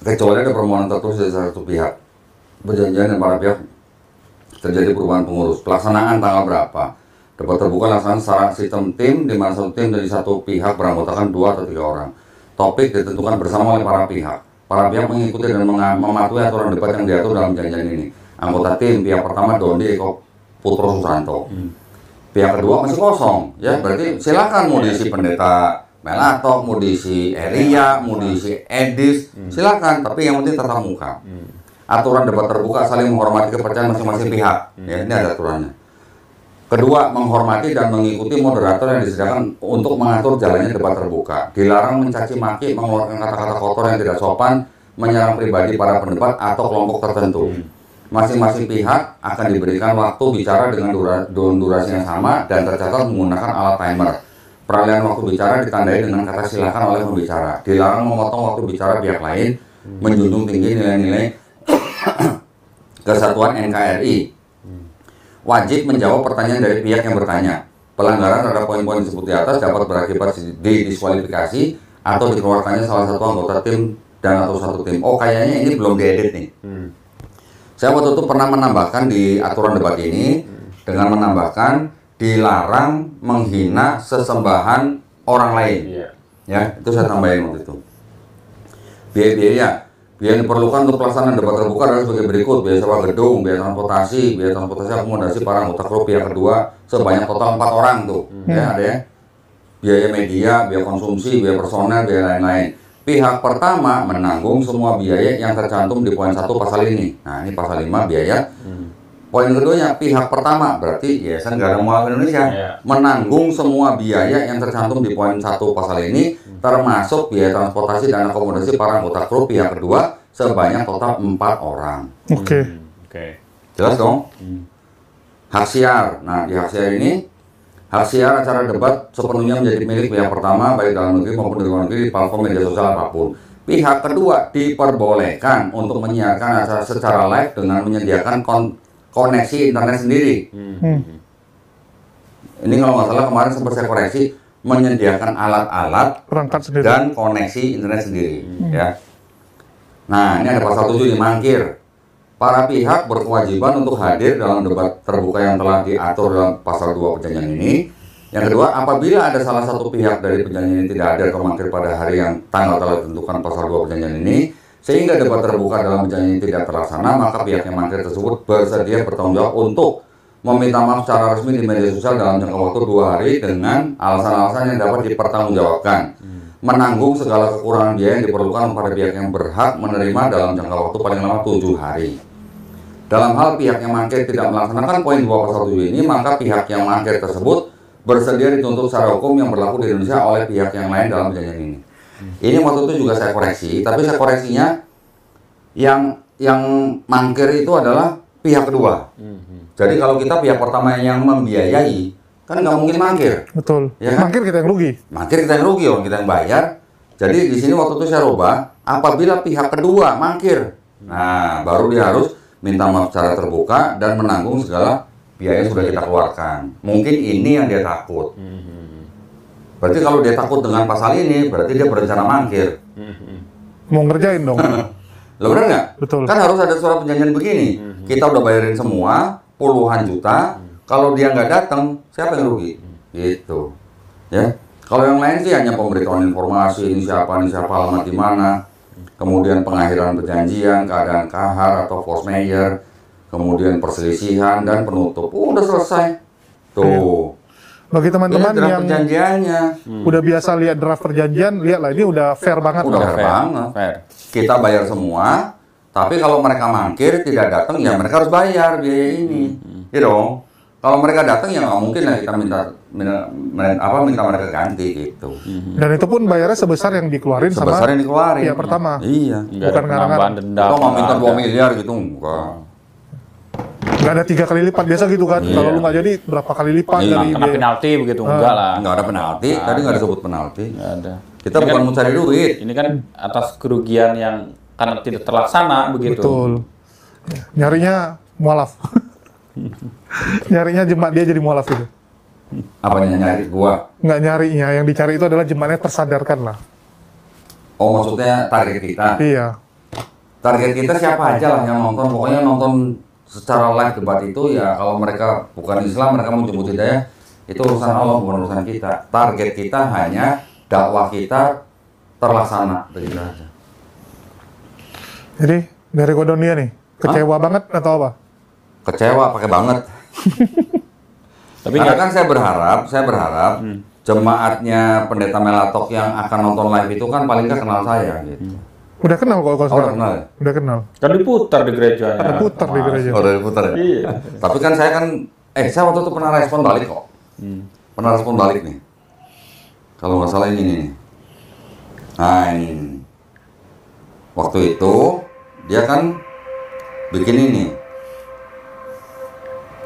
kecuali ada permohonan tertulis dari salah satu pihak. Perjanjian dan para pihak terjadi perubahan pengurus. Pelaksanaan tanggal berapa? Debat terbuka laksanakan secara sistem tim, di mana satu tim dari satu pihak beranggotakan 2 atau 3 orang. Topik ditentukan bersama oleh para pihak. Para pihak mengikuti dan mematuhi aturan debat yang diatur dalam perjanjian ini. Anggota tim pihak pertama Dondi Eko Putro Susanto. Pihak kedua masih kosong, ya berarti silakan mau diisi Pendeta Melatok, mau diisi Eria, mau diisi Edis, silakan. Tapi yang penting tatap muka. Aturan debat terbuka saling menghormati kepercayaan masing-masing pihak. Ya, ini ada aturannya. Kedua, menghormati dan mengikuti moderator yang disediakan untuk mengatur jalannya debat terbuka. Dilarang mencaci maki, mengeluarkan kata-kata kotor yang tidak sopan, menyerang pribadi para pendebat atau kelompok tertentu. Masing-masing pihak akan diberikan waktu bicara dengan durasi yang sama dan tercatat menggunakan alat timer. Peralihan waktu bicara ditandai dengan kata silakan oleh pembicara. Dilarang memotong waktu bicara pihak lain, menjunjung tinggi nilai-nilai kesatuan NKRI. Wajib menjawab pertanyaan dari pihak yang bertanya. Pelanggaran terhadap poin-poin disebut di atas dapat berakibat didiskualifikasi atau dikeluarkannya salah satu anggota tim dan atau satu tim. Oh, kayaknya ini belum diedit nih. Saya waktu itu pernah menambahkan di aturan debat ini dengan menambahkan dilarang menghina sesembahan orang lain. Iya. Ya, itu saya tambahin waktu itu. Biaya yang diperlukan untuk pelaksanaan debat terbuka adalah sebagai berikut: biaya sewa gedung, biaya transportasi akomodasi para anggota klub pihak kedua sebanyak total 4 orang tuh. Ya, ada ya. Biaya media, biaya konsumsi, biaya personel, biaya lain-lain. Pihak pertama menanggung semua biaya yang tercantum di poin 1 pasal ini. Nah, ini pasal 5 biaya. Poin keduanya, pihak pertama berarti Yayasan Gada Mualaf Indonesia menanggung semua biaya yang tercantum di poin 1 pasal ini, termasuk biaya transportasi dan akomodasi para anggota klub pihak kedua sebanyak total 4 orang. Oke. Oke. Jelas dong? Hak siar. Nah, di hak siar ini, hak siar acara debat sepenuhnya menjadi milik pihak pertama, baik dalam negeri maupun di luar negeri, di platform media sosial apapun. Pihak kedua diperbolehkan untuk menyiarkan acara secara live dengan menyediakan koneksi internet sendiri. Ini kalau nggak salah kemarin sempat saya koreksi, menyediakan alat-alat Perangkat sendiri. dan koneksi internet sendiri. Ya. Nah, ini ada pasal 7 nih, mangkir. Para pihak berkewajiban untuk hadir dalam debat terbuka yang telah diatur dalam pasal 2 perjanjian ini. Yang kedua, apabila ada salah satu pihak dari perjanjian ini tidak hadir atau mangkir pada hari yang tanggal telah ditentukan pasal 2 perjanjian ini, sehingga debat terbuka dalam perjanjian ini tidak terlaksana, maka pihak yang mangkir tersebut bersedia bertanggung jawab untuk meminta maaf secara resmi di media sosial dalam jangka waktu 2 hari dengan alasan-alasan yang dapat dipertanggungjawabkan. Menanggung segala kekurangan biaya yang diperlukan pada pihak yang berhak menerima dalam jangka waktu paling lama 7 hari. Dalam hal pihak yang mangkir tidak melaksanakan poin 2 pasal 7 ini, maka pihak yang mangkir tersebut bersedia dituntut secara hukum yang berlaku di Indonesia oleh pihak yang lain dalam perjanjian ini. Ini waktu itu juga saya koreksi, tapi saya koreksinya yang mangkir itu adalah pihak kedua. Jadi kalau kita pihak pertama yang membiayai, kan nggak mungkin mangkir. Betul. Ya kan? Mangkir kita yang rugi. Mangkir kita yang rugi, orang kita yang bayar. Jadi di sini waktu itu saya rubah, apabila pihak kedua mangkir, nah baru dia harus minta maaf secara terbuka dan menanggung segala biaya yang sudah kita keluarkan. Mungkin ini yang dia takut. Berarti kalau dia takut dengan pasal ini, berarti dia berencana mangkir. Mau ngerjain dong. Lo bener nggak? Betul. Kan harus ada surat perjanjian begini. Kita udah bayarin semua, puluhan juta. Kalau dia nggak datang, siapa yang rugi? Gitu. Ya. Kalau yang lain sih hanya pemberitahuan informasi, ini siapa, alamat di mana. Kemudian pengakhiran perjanjian, keadaan kahar atau force majeure, kemudian perselisihan dan penutup. Udah selesai. Tuh. Bagi teman-teman Ini draft yang perjanjiannya. udah biasa lihat draft perjanjian, lihatlah ini udah fair banget. Udah lah. fair banget. Fair. Kita bayar semua, tapi kalau mereka mangkir tidak datang, ya mereka harus bayar biaya ini. Ya dong. Kalau mereka datang ya nggak mungkin lah kita minta mereka ganti gitu. Dan itu pun bayarnya sebesar yang dikeluarin Sebesar sama yang dikeluarin. pihak pertama. Iya. Nggak Bukan ada penambahan denda. Kita nggak minta 2 nggak ada. miliar gitu, enggak. Nggak ada 3 kali lipat biasa gitu kan. Iya. Kalau lu nggak jadi berapa kali lipat Iya. dari Kena biaya. penalti begitu, enggak lah. Nggak ada penalti, tadi nggak disebut penalti. Nggak ada. Kita Ini bukan kan- mau cari duit. Ini kan atas kerugian yang karena tidak terlaksana begitu. Betul. Nyarinya mualaf. Nyarinya jemaat dia jadi mualaf gitu. Apanya nyari gua? Nggak nyarinya, yang dicari itu adalah jemaatnya tersadarkan lah. Oh, maksudnya target kita. Iya. Target kita siapa aja lah yang nonton. Pokoknya nonton secara live debat itu ya, kalau mereka bukan Islam, mereka mau jemput hidayah, itu urusan Allah, bukan urusan kita. Target kita hanya dakwah kita terlaksana, begitu aja. Jadi dari Kodonia nih, kecewa banget atau apa? Kecewa pakai banget. Tapi Karena nggak kan saya berharap jemaatnya Pendeta Melatok yang akan nonton live itu kan paling nggak kenal saya gitu. Udah kenal kok kalau Oh, udah sekarang. kenal ya? Udah kenal. kan diputar di gerejanya. Ada putar di gereja. Oh, udah diputar ya? Iya. Tapi kan saya kan, saya waktu itu pernah respon balik kok. Pernah respon balik nih. Kalau nggak salah ini nih. Nah ini. Waktu itu dia kan bikin ini.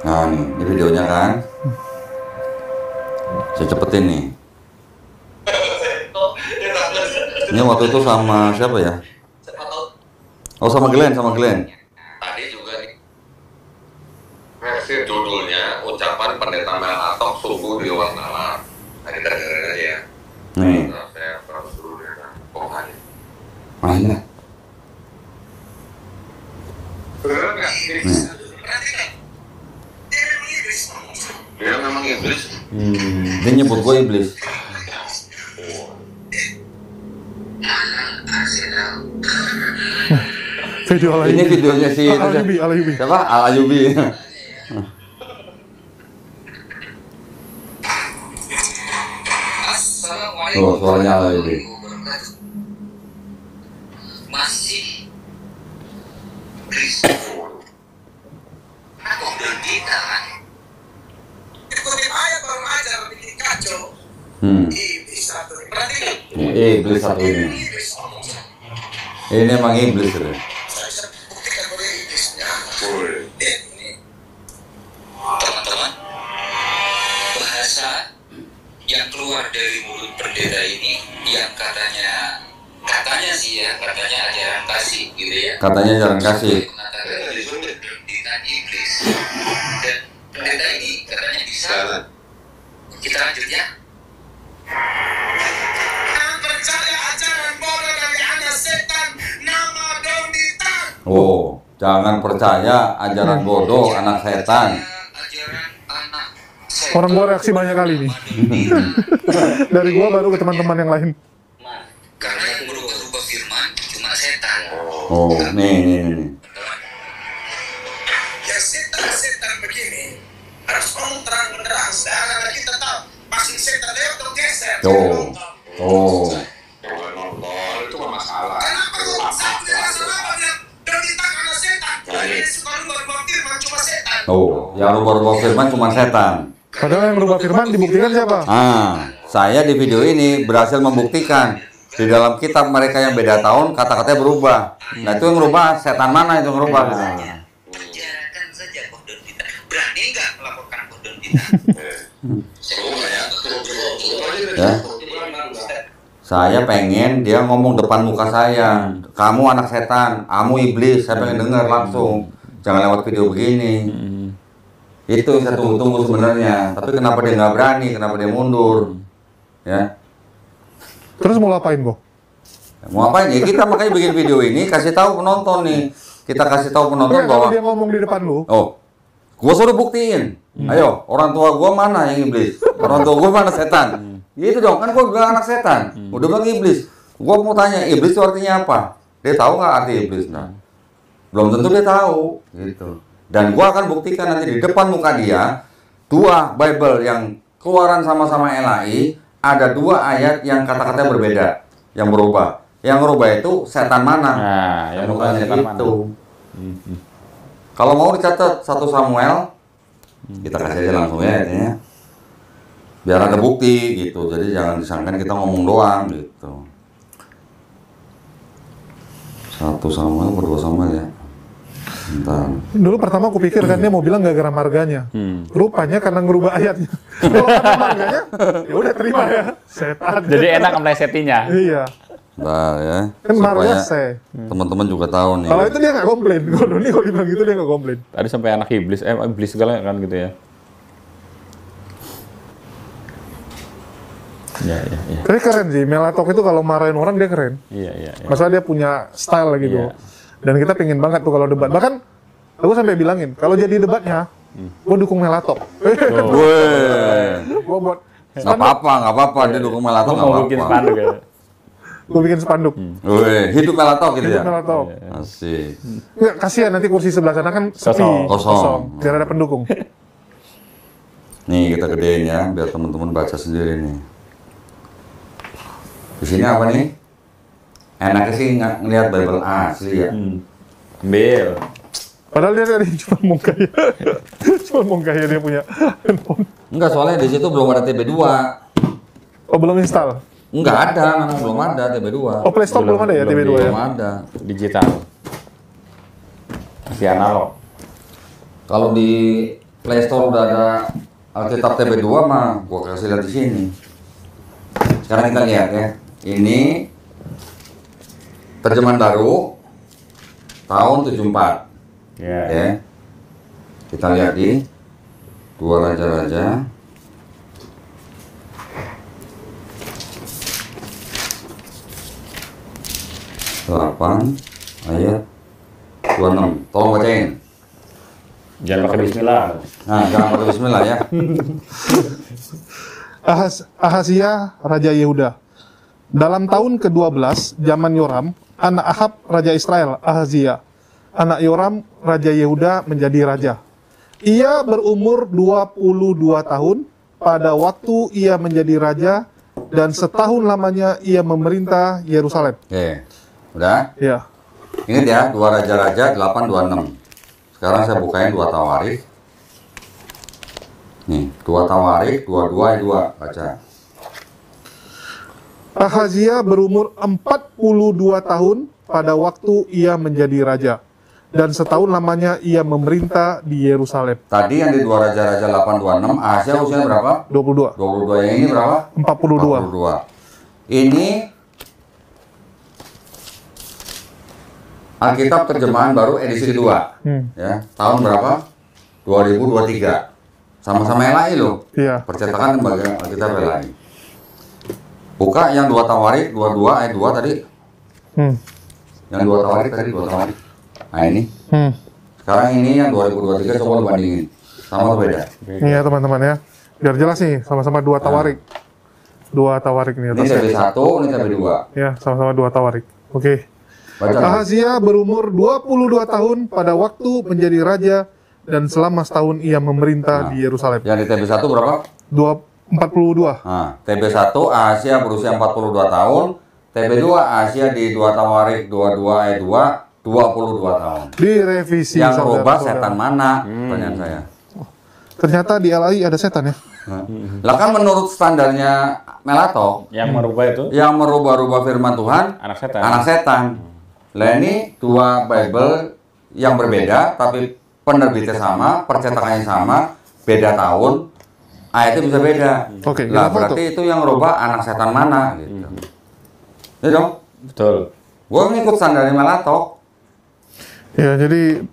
Nah ini videonya kan. Saya cepetin nih. Ini waktu itu sama siapa ya? Oh sama Glenn. Tadi juga nih. Versi judulnya ucapan Pendeta Melatok sungguh di luar nalar. Nah, kita dengerin aja ya. Nih. Saya harus dulu ya. Mana? Bener nggak? Nih. Dia memang Inggris. Dia nyebut gue iblis. Video Ini videonya si Al-Ayyubi. siapa? Al-Ayyubi. Oh, suaranya Al-Ayyubi. Masih risiko. Aku udah kita kan. Ikutin aja baru aja bikin kacau. Iblis satu. Berarti Iblis satu ini. iblis omong. Ini emang iblis itu. Saya buktikan boleh iblisnya. Ini teman-teman, bahasa yang keluar dari mulut pendeta ini yang katanya sih ya, katanya ajaran kasih gitu ya. Katanya jalan kasih. Mengatakan dengan iblis, dan pendeta ini katanya bisa. Kita lanjut ya. Jangan percaya ajaran bodoh dari anak setan nama Donditan. Oh, jangan percaya ajaran bodoh anak setan. Ajaran anak setan. Orang gua reaksi banyak kali nih. Dari gua baru ke teman-teman yang lain. Karena yang berubah-ubah firman cuma setan. Oh, nih. Ya setan begini harus ngomong terang-terang. Sekarang kita tahu pasti setan lewat atau geser. Oh. Itu masalah. Kenapa kok satu yang salah bilang Donditan anak setan? Jadi suka rubah-rubah firman cuma setan. Oh, yang rubah-rubah firman cuma setan. Padahal yang rubah firman dibuktikan siapa? Saya di video ini berhasil membuktikan di dalam kitab mereka yang beda tahun kata-katanya berubah. Nah itu yang berubah, setan mana itu yang berubah? Penjarakan saja kok Donditan. Berani nggak melaporkan kok Donditan? Ya. Saya pengen dia ngomong depan muka saya. Kamu anak setan, kamu iblis. Saya pengen dengar langsung. Jangan lewat video begini. Itu yang saya tunggu-tunggu sebenarnya. Tapi kenapa dia nggak berani? Kenapa dia mundur? Ya. Terus mau ngapain kok? Mau apa ya? Kita makanya bikin video ini kasih tahu penonton nih. Kita kasih tahu penonton Enggak, kalau bahwa dia ngomong di depan lu, gua suruh buktiin. Ayo, orang tua gua mana yang iblis? Orang tua gua mana setan? Gitu dong, kan gua bilang anak setan. Udah bilang iblis. Gua mau tanya, iblis itu artinya apa? Dia tahu nggak arti iblis? Nah, belum tentu dia tahu. Gitu. Dan gua akan buktikan nanti di depan muka dia, dua Bible yang keluaran sama-sama LAI, ada dua ayat yang kata-katanya berbeda, yang berubah. Yang berubah itu setan mana? Nah, yang bukan setan mana? Kalau mau dicatat 1 Samuel, kita kasih aja langsung ya ini ya. Biar ada bukti gitu. Jadi jangan disangkan kita ngomong doang gitu. 1 Samuel, 2 Samuel ya. Bentar. dulu pertama aku pikir kan dia mau bilang gara-gara marganya. Rupanya karena ngerubah ayatnya. Kalau karena marganya, ya udah terima ya. Setan. Jadi enak melesettinya. Iya. Nah ya. Kan marga Supaya se. teman-teman juga tahu nih. Kalau itu dia nggak komplain. Kalau Doni kalau dibilang gitu dia nggak komplain. Tadi sampai anak iblis, iblis segala kan gitu ya. Iya. Tapi keren sih, Melatok itu kalau marahin orang dia keren. Iya. Masalah dia punya style gitu. Iya. Dan kita pingin banget tuh kalau debat. Bahkan aku sampai bilangin, kalau jadi debatnya, gue dukung Melatok. Weh. Gue buat Nggak apa-apa, dia dukung Melatok nggak Mau bikin apa-apa. spanduk ya. gue bikin spanduk. Weh, hidup Melatok gitu Hidup ya. Melatok. Asik. Nggak, kasihan nanti kursi sebelah sana kan sepi. Kosong. Biar ada pendukung. Nih kita gedein ya, biar teman-teman baca sendiri nih. Di sini apa nih? Enaknya sih ngeliat Bible asli ya. Ambil. Padahal dia tadi cuma mau kaya. Cuma mau kaya dia punya handphone. Enggak, soalnya di situ belum ada TB2. Oh belum install? Enggak ada, memang belum ada TB2. Oh Play Store belum ada ya TV2 ya? Belum ada. Digital. Masih analog. Kalau di Play Store udah ada Alkitab TB2 mah gua kasih lihat di sini. Sekarang kita lihat ya. Ini terjemahan baru tahun 74. Ya. Ya. Kita lihat di Dua Raja-Raja. Ayat 26. Tolong bacain. Jangan pakai bismillah. Nah, jangan pakai bismillah ya. Ahazia Raja Yehuda. Dalam tahun ke-12 zaman Yoram, anak Ahab Raja Israel, Ahazia, anak Yoram Raja Yehuda menjadi raja. Ia berumur 22 tahun pada waktu ia menjadi raja, dan setahun lamanya ia memerintah Yerusalem. Oke. Udah? Ya. Ingat ya, 2 Raja-Raja 8:26. Sekarang saya bukain 2 Tawarikh. Nih, 2 Tawarikh 22 ayat 2, baca. Ahazia berumur 42 tahun pada waktu ia menjadi raja, dan setahun lamanya ia memerintah di Yerusalem. Tadi yang di 2 Raja-Raja 8:26, Ahazia usianya berapa? 22. 22. Yang ini berapa? 42. 42. Ini Alkitab terjemahan baru edisi kedua. Ya, tahun berapa? 2023. Sama-sama LAI loh. Iya. Percetakan lembaga Alkitab LAI. Buka yang 2 Tawarikh 22 ayat 2 tadi. Yang 2 Tawarikh tadi 2 Tawarikh. Nah ini. Sekarang ini yang 2023, coba lu bandingin. Sama atau beda? Iya teman-teman ya. Biar jelas nih, sama-sama 2 Tawarikh. 2 Tawarikh nih Ini atasnya. TB1, ini TB2. Ya, sama-sama 2 Tawarikh. Oke. Baca. Ahazia berumur 22 tahun pada waktu menjadi raja, dan selama setahun ia memerintah di Yerusalem. Yang di TB1 berapa? 42. Nah, TB1 Ahazia berusia 42 tahun, TB2 Ahazia di 2 Tawarikh 22 ayat 2, 22 tahun. Direvisi. Yang merubah saudara-saudara. setan mana? Pertanyaan saya. Ternyata di LAI ada setan ya. Lah kan menurut standarnya Melatok, Yang merubah itu yang merubah-rubah firman Tuhan anak setan. anak setan. Lah ini 2 Bible yang berbeda, tapi penerbitnya sama, percetakannya sama, beda tahun, ayatnya bisa beda. Oke, Lah kenapa berarti itu yang merubah anak setan mana? Gitu. Ya dong. Betul. Gua ngikut standarnya Melatok. Ya, jadi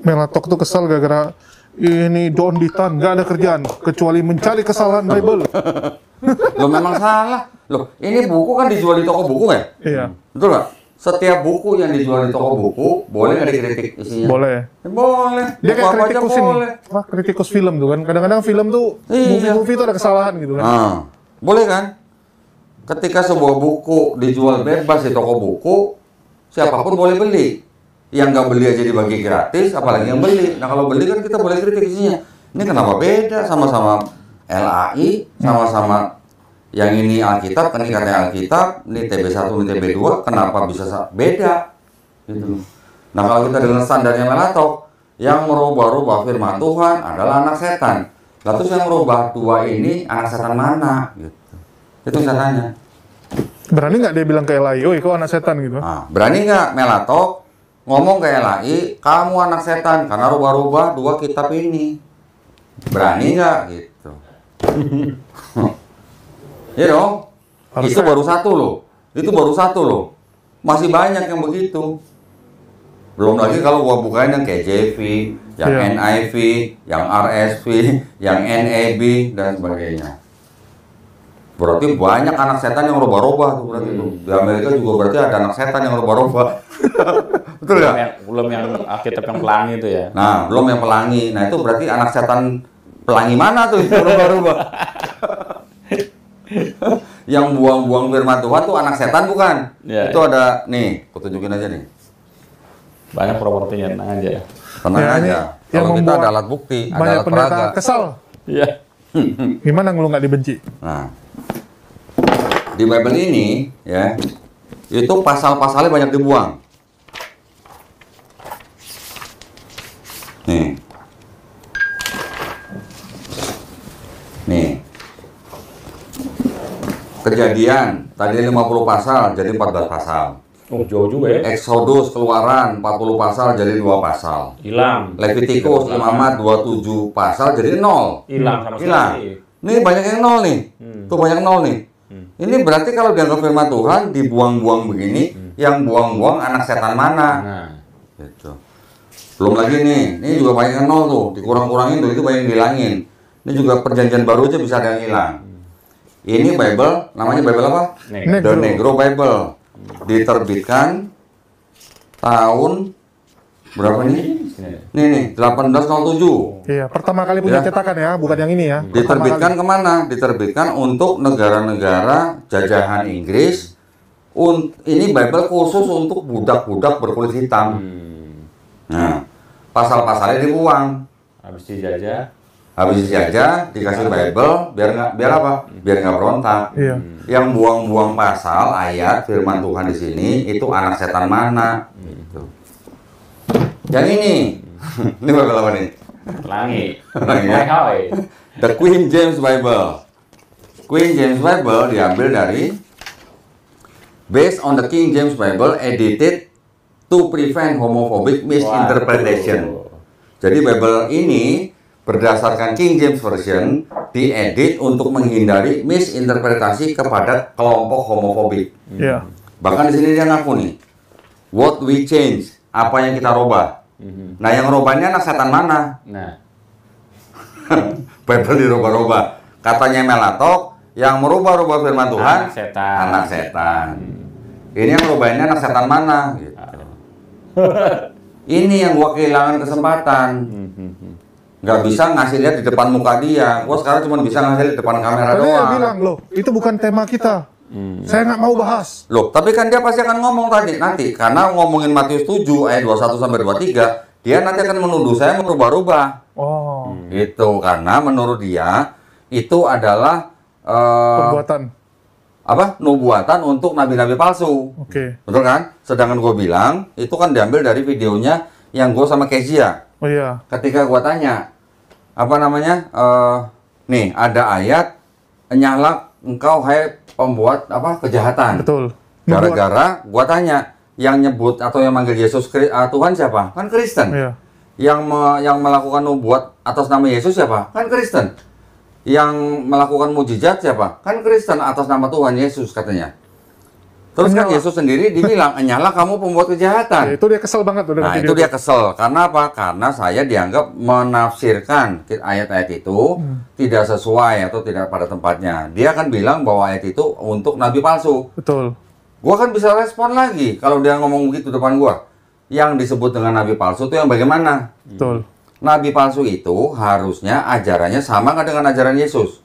Melatok tuh kesal gara-gara ini Don Ditan nggak ada kerjaan kecuali mencari kesalahan Bible. Loh memang salah. Loh ini buku kan dijual di toko buku ya? Iya, Betul nggak? Setiap buku yang dijual di toko buku boleh nggak dikritik isinya? boleh. Ya, boleh. Dia Buku kayak apa aja kritikus ini. boleh. Wah, kritikus film tuh kan. Kadang-kadang film tuh Iya. movie-movie tuh ada kesalahan gitu kan. Nah, boleh kan? Ketika sebuah buku dijual bebas di toko buku, siapapun boleh beli. Yang nggak beli aja dibagi gratis, apalagi yang beli. Nah kalau beli kan kita boleh kritik isinya. Ini kenapa beda? Sama-sama LAI, sama-sama yang ini Alkitab, kan ini katanya Alkitab, ini TB1, ini TB2, kenapa bisa beda? Gitu. Nah kalau kita dengan standarnya Melatok, yang merubah-rubah firman Tuhan adalah anak setan. Lalu terus yang merubah 2 ini anak setan mana? Gitu. Itu saya tanya. Berani nggak dia bilang ke LAI, "Oi, kau anak setan" gitu? Nah, berani nggak Melatok ngomong ke LAI, kamu anak setan karena rubah-rubah 2 kitab ini? Berani nggak gitu? Ya dong. Itu baru 1 loh. Itu baru 1 loh. Masih banyak yang begitu. Belum lagi kalau gua bukain yang KJV, yang Iya. NIV, yang RSV, yang NAB dan sebagainya. Berarti banyak anak setan yang rubah-rubah tuh berarti tuh. Di Amerika juga berarti ada anak setan yang rubah-rubah. Betul nggak? Belum yang Alkitab yang pelangi itu ya. Nah, belum yang pelangi. Nah, itu berarti anak setan pelangi mana tuh yang rubah-rubah? Yang buang-buang firman Tuhan tuh anak setan bukan? Ya, Itu ada nih, aku tunjukin aja nih. Banyak propertinya, tenang aja ya. Tenang Ya, ini aja. yang Kalau kita membuat ada alat bukti, ada Banyak alat pendeta peraga. kesal. Iya. Gimana lu nggak dibenci? Nah, di Bible ini ya, itu pasal-pasalnya banyak dibuang. Nih. Nih. Kejadian, tadi 50 pasal jadi 14 pasal. Oh, jauh juga ya. Exodus, Keluaran 40 pasal jadi 2 pasal. Hilang. Levitikus, Imamat 27 pasal jadi 0. Hilang sama Hilang. sekali. Nih banyak yang 0 nih. Tuh banyak 0 nih. Ini berarti kalau dianggap firman Tuhan dibuang-buang begini, yang buang-buang anak setan mana? Nah, Gitu. Belum lagi nih, ini juga banyak yang 0 tuh, dikurang-kurangin tuh, itu banyak yang dihilangin. Ini juga perjanjian baru aja bisa ada yang hilang. Ini Bible, namanya Bible apa? Negro. The Negro Bible. Diterbitkan tahun Berapa nih? Nih, 1807. Iya, pertama kali punya Ya. cetakan ya, bukan yang ini ya. Pertama Diterbitkan kali. kemana? Diterbitkan untuk negara-negara jajahan Inggris. Ini Bible khusus untuk budak-budak berkulit hitam. Nah, pasal-pasalnya dibuang. Habis dijajah. Habis dijajah, dikasih Bible, biar apa? Biar nggak berontak. Iya. Yang buang-buang pasal, ayat, firman Tuhan di sini, itu anak setan mana? Gitu. Yang ini, ini Bible apa nih? Langit. Langit. Hai. The Queen James Bible. Queen James Bible diambil dari based on the King James Bible edited to prevent homophobic misinterpretation. Jadi Bible ini berdasarkan King James Version diedit untuk menghindari misinterpretasi kepada kelompok homofobik. Iya. Bahkan di sini dia ngaku nih, what we change, apa yang kita robah. Nah, yang robahnya anak setan mana? Nah, Bible dirubah-rubah. Katanya Melatok, yang merubah-rubah firman Tuhan, Anak setan. Anak setan. Ini yang merubahnya anak setan mana? Gitu. Ini yang gua kehilangan kesempatan. Nggak bisa ngasih lihat di depan muka dia. Gua sekarang cuma bisa ngasih lihat di depan kamera Tadi dia doang. bilang loh, itu bukan tema kita. Saya nggak mau bahas. Loh, tapi kan dia pasti akan ngomong tadi nanti karena ngomongin Matius 7 ayat 21 sampai 23, dia nanti akan menuduh saya merubah-rubah. Oh, Gitu, karena menurut dia itu adalah perbuatan. nubuatan untuk nabi-nabi palsu. Oke. Betul kan? Sedangkan gue bilang itu kan diambil dari videonya yang gue sama Kezia. Oh iya. Ketika gue tanya apa namanya, nih ada ayat, nyala engkau hai pembuat apa kejahatan. Betul. Gara-gara gue tanya yang nyebut atau yang manggil Yesus Tuhan siapa? Kan Kristen. Iya. Yang melakukan nubuat atas nama Yesus siapa? Kan Kristen. Yang melakukan mujizat siapa? Kan Kristen atas nama Tuhan Yesus katanya. Terus kan Enyala. Yesus sendiri dibilang, "Nyala kamu pembuat Ya, kejahatan." itu dia kesel banget tuh dengan Nah, video itu dia kesel. Karena apa? Karena saya dianggap menafsirkan ayat-ayat itu tidak sesuai atau tidak pada tempatnya. Dia kan bilang bahwa ayat itu untuk nabi palsu. Betul. Gua kan bisa respon lagi kalau dia ngomong begitu depan gua. Yang disebut dengan nabi palsu itu yang bagaimana? Betul. Nabi palsu itu harusnya ajarannya sama nggak dengan ajaran Yesus?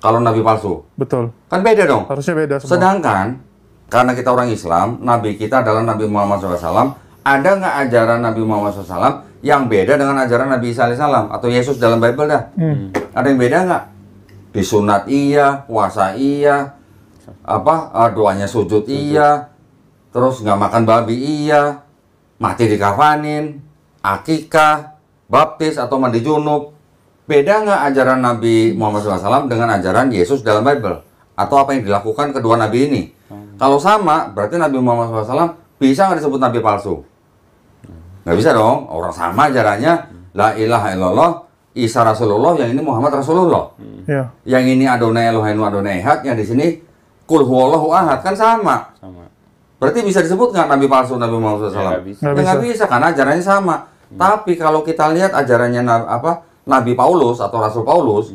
Kalau nabi palsu, Betul. kan beda dong. Harusnya beda semua. Sedangkan karena kita orang Islam, nabi kita adalah Nabi Muhammad SAW. Ada nggak ajaran Nabi Muhammad SAW yang beda dengan ajaran Nabi Isa AS atau Yesus dalam Bible dah? Ada yang beda nggak? Disunat iya, puasa iya, doanya sujud iya, terus nggak makan babi iya, mati dikafanin, akikah, baptis atau mandi junub. Beda nggak ajaran Nabi Muhammad SAW dengan ajaran Yesus dalam Bible? Atau apa yang dilakukan kedua nabi ini? Kalau sama, berarti Nabi Muhammad SAW bisa nggak disebut nabi palsu? Nggak bisa dong, orang sama ajarannya. La ilaha illallah, Isa Rasulullah, yang ini Muhammad Rasulullah. Iya. Yang ini Adonai Eloheinu Adonai Ehad, yang di sini Kul Huwallahu Ahad, kan sama. sama. Berarti bisa disebut nggak nabi palsu Nabi Muhammad SAW? nggak bisa. Nggak Ya, nggak bisa. bisa, karena ajarannya sama. Tapi kalau kita lihat ajarannya Nabi Paulus atau Rasul Paulus,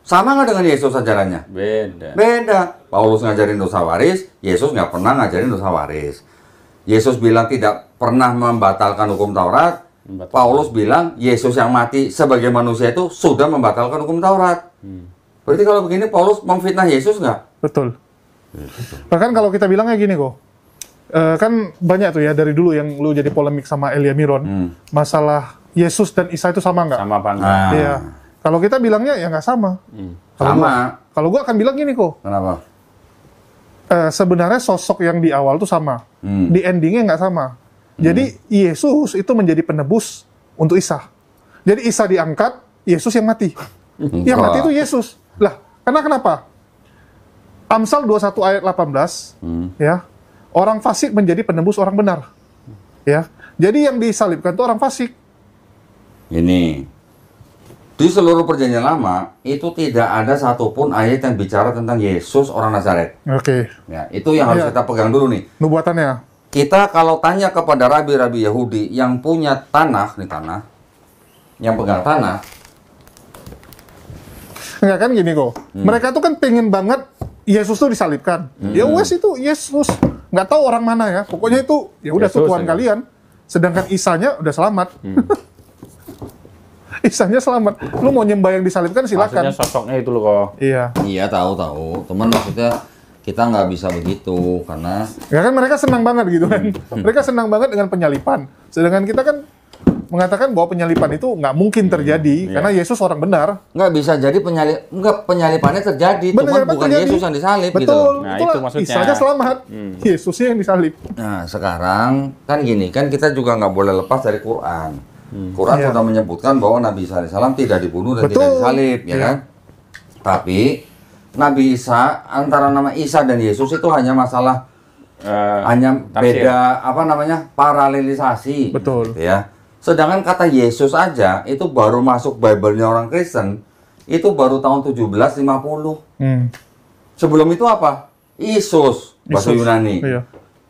sama nggak dengan Yesus ajarannya? Beda. Beda. Paulus ngajarin dosa waris, Yesus nggak pernah ngajarin dosa waris. Yesus bilang tidak pernah membatalkan hukum Taurat. Membatalkan. Paulus bilang Yesus yang mati sebagai manusia itu sudah membatalkan hukum Taurat. Berarti kalau begini Paulus memfitnah Yesus nggak? Betul. Bahkan kalau kita bilangnya gini kok, kan banyak tuh ya dari dulu yang lu jadi polemik sama Elia Miron, masalah Yesus dan Isa itu sama nggak? Sama apa enggak? Nah, Iya. Kalau kita bilangnya ya nggak sama. sama. Kalau gua akan bilang gini kok, Kenapa? sebenarnya sosok yang di awal tuh sama, di endingnya nggak sama. Jadi Yesus itu menjadi penebus untuk Isa. Jadi Isa diangkat, Yesus yang mati. Yang mati itu Yesus. Lah, karena kenapa? Amsal 21 ayat 18, ya, orang fasik menjadi penebus orang benar. Ya, jadi yang disalibkan itu orang fasik. Ini di seluruh perjanjian lama itu tidak ada satupun ayat yang bicara tentang Yesus orang Nazaret. Oke, Ya, itu yang harus Iya. kita pegang dulu nih. nubuatannya. Kita kalau tanya kepada rabi-rabi Yahudi yang punya tanah, nih tanah, yang pegang tanah, Enggak kan gini kok. Mereka tuh kan pengen banget Yesus tuh disalibkan. Ya wes itu Yesus. Nggak tahu orang mana ya. Pokoknya itu ya udah tuh Yesus Tuhan aja. kalian. Sedangkan Isanya udah selamat. Isanya selamat. Lu mau nyembah yang disalibkan silakan. Maksudnya sosoknya itu loh kok. Iya. Iya tahu. Teman maksudnya kita nggak bisa begitu karena Ya kan mereka senang banget gitu kan. Mereka senang banget dengan penyalipan. Sedangkan kita kan mengatakan bahwa penyalipan itu nggak mungkin terjadi karena Yesus orang benar. nggak bisa jadi penyalipannya terjadi, cuman Penyalipan bukan terjadi. Yesus yang disalib gitu Betul. loh. Nah, itulah. itu maksudnya. Isanya selamat. Yesusnya yang disalib. Nah sekarang kan gini kan kita juga nggak boleh lepas dari Quran. Quran Iya. sudah menyebutkan bahwa Nabi Isa AS tidak dibunuh dan Betul. tidak disalib, ya Iya. kan? Tapi Nabi Isa antara nama Isa dan Yesus itu hanya masalah hanya tafsir. beda apa namanya paralelisasi, Betul. gitu ya. Sedangkan kata Yesus aja itu baru masuk Bible-nya orang Kristen itu baru tahun 1750. Sebelum itu apa? Isus bahasa Yesus. Yunani. Iya.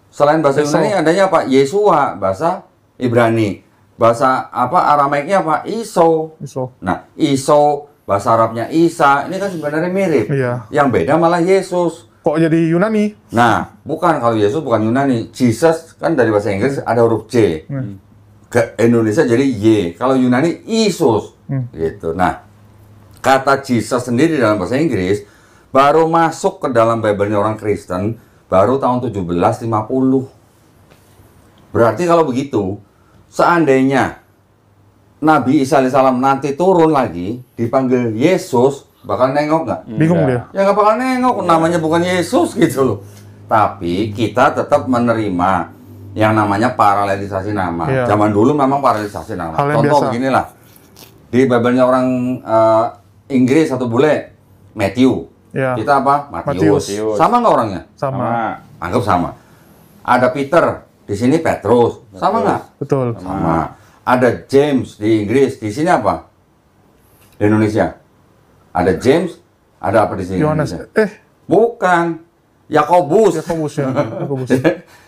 Selain bahasa Yesus. Yunani adanya apa? Yesua bahasa Ibrani. Bahasa apa Aramaiknya apa? Iso. Iso. Nah, Iso bahasa Arabnya Isa. Ini kan sebenarnya mirip. Iya. Yang beda malah Yesus. Kok jadi Yunani? Nah, bukan kalau Yesus bukan Yunani. Jesus kan dari bahasa Inggris ada huruf C. Ke Indonesia jadi Y. Kalau Yunani Isus. Gitu. Nah, kata Jesus sendiri dalam bahasa Inggris baru masuk ke dalam Bible-nya orang Kristen baru tahun 1750. Berarti kalau begitu, seandainya Nabi Isa alaihissalam nanti turun lagi dipanggil Yesus, bakal nengok nggak? Bingung dia. Ya nggak bakal nengok, namanya bukan Yesus gitu loh. Tapi kita tetap menerima yang namanya paralelisasi nama. Iya. Zaman dulu memang paralelisasi nama. Hal yang Contoh biasa. beginilah, di Bible-nya orang Inggris atau bule, Matthew. Iya. Kita apa? Matius. Matius. Sama nggak orangnya? Sama. Anggap sama. Ada Peter, di sini Petrus. Sama nggak? Betul. Sama. Ada James di Inggris, di sini apa? Di Indonesia. Ada James, ada apa di sini? Yohanes. Indonesia? Bukan. Yakobus. Yakobus ya. Yakobus.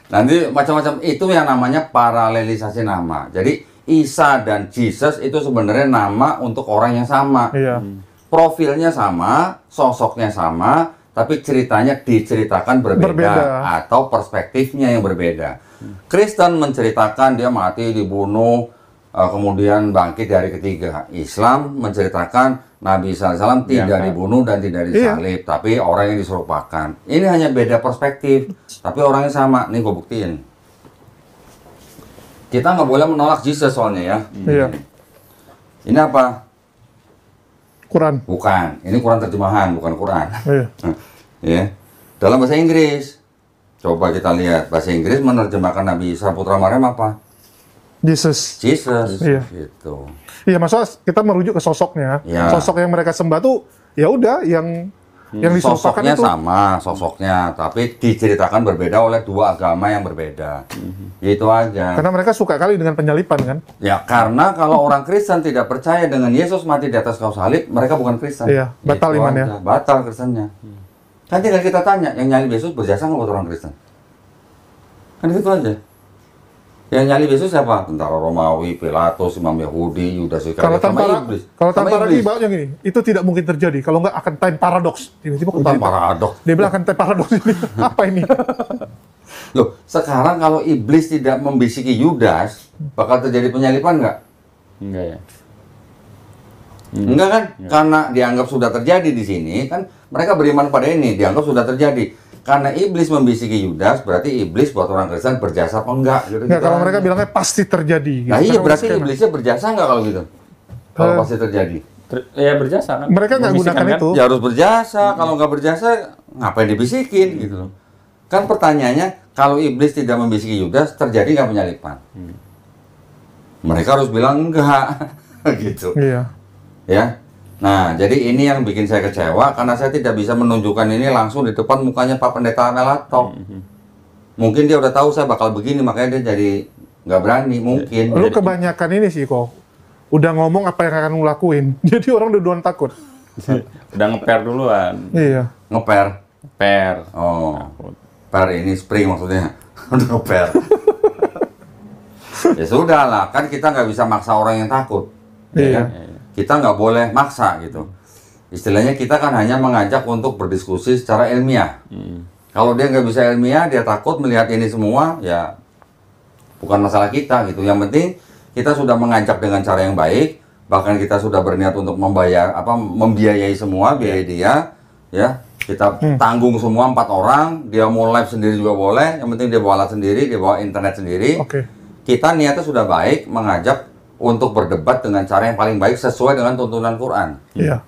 Nanti macam-macam itu yang namanya paralelisasi nama. Jadi Isa dan Jesus itu sebenarnya nama untuk orang yang sama. Iya. Profilnya sama, sosoknya sama, tapi ceritanya diceritakan berbeda, atau perspektifnya yang berbeda. Kristen menceritakan dia mati, dibunuh, kemudian bangkit dari ketiga. Islam menceritakan Nabi Isa AS tidak dibunuh dan tidak disalib, tapi orang yang diserupakan. Ini hanya beda perspektif, tapi orangnya sama. Nih gue buktiin. Kita nggak boleh menolak Jesus soalnya ya. Iya. Ini apa? Quran. Bukan. Ini Quran terjemahan, bukan Quran. Iya. Ya. Dalam bahasa Inggris. Coba kita lihat. Bahasa Inggris menerjemahkan Nabi Isa putra Maryam apa? Jesus. Jesus. Iya. Gitu. Iya, maksudnya kita merujuk ke sosoknya. Iya. Sosok yang mereka sembah tuh ya udah yang diserupakan Sosoknya itu. sama, sosoknya, tapi diceritakan berbeda oleh dua agama yang berbeda. Itu aja. Karena mereka suka kali dengan penyalipan kan. Ya, karena kalau orang Kristen tidak percaya dengan Yesus mati di atas kayu salib, mereka bukan Kristen. Iya, batal Itu imannya. aja, batal Kristennya. Kan tinggal kita tanya, yang nyalib Yesus berjasa nggak buat orang Kristen? Kan gitu aja. Yang nyalib Yesus siapa? Tentara Romawi, Pilatus, Imam Yahudi, Yudas Kalau Iskariot, sama tanpa iblis. kalau Sama tanpa iblis. lagi gini, itu tidak mungkin terjadi. Kalau nggak akan time paradox. Tiba-tiba kok Bukan jadi- paradoks. Dia bilang akan time paradox ini. Apa ini? Loh, sekarang kalau iblis tidak membisiki Yudas, bakal terjadi penyalipan nggak? Enggak ya. Enggak kan? Karena dianggap sudah terjadi di sini, kan mereka beriman pada ini, dianggap sudah terjadi. Karena iblis membisiki Yudas, berarti iblis buat orang Kristen berjasa apa enggak? Gitu, Nggak, kalau mereka bilangnya pasti terjadi. Nah gitu. iya, Karena berarti skena. iblisnya berjasa nggak kalau gitu? Kalau Eh. pasti terjadi. Ya berjasa kan. Mereka nggak Membisikkan gunakan kan? itu. Ya harus berjasa, kalau nggak berjasa, ngapain dibisikin gitu loh. Kan pertanyaannya, kalau iblis tidak membisiki Yudas, terjadi nggak penyalipan? Mereka harus bilang enggak, gitu. Iya. Ya. Nah, jadi ini yang bikin saya kecewa karena saya tidak bisa menunjukkan ini langsung di depan mukanya Pak Pendeta Melato. Mungkin dia udah tahu saya bakal begini, makanya dia jadi nggak berani mungkin. Lu Jadi- kebanyakan ini sih kok. Udah ngomong apa yang akan lu lakuin. Jadi orang udah duluan takut. Udah ngeper duluan. Iya. ngeper. Per. Oh, per ini spring maksudnya. Udah ngeper. Ya sudah lah, kan kita nggak bisa maksa orang yang takut. Ya Iya. kan? Kita nggak boleh maksa gitu. Istilahnya kita kan hanya mengajak untuk berdiskusi secara ilmiah. Kalau dia nggak bisa ilmiah, dia takut melihat ini semua, ya bukan masalah kita gitu. Yang penting kita sudah mengajak dengan cara yang baik, bahkan kita sudah berniat untuk membiayai semua biaya dia, ya. Kita tanggung semua 4 orang, dia mau live sendiri juga boleh, yang penting dia bawa alat sendiri, dia bawa internet sendiri. Oke. Kita niatnya sudah baik, mengajak untuk berdebat dengan cara yang paling baik sesuai dengan tuntunan Quran. Iya.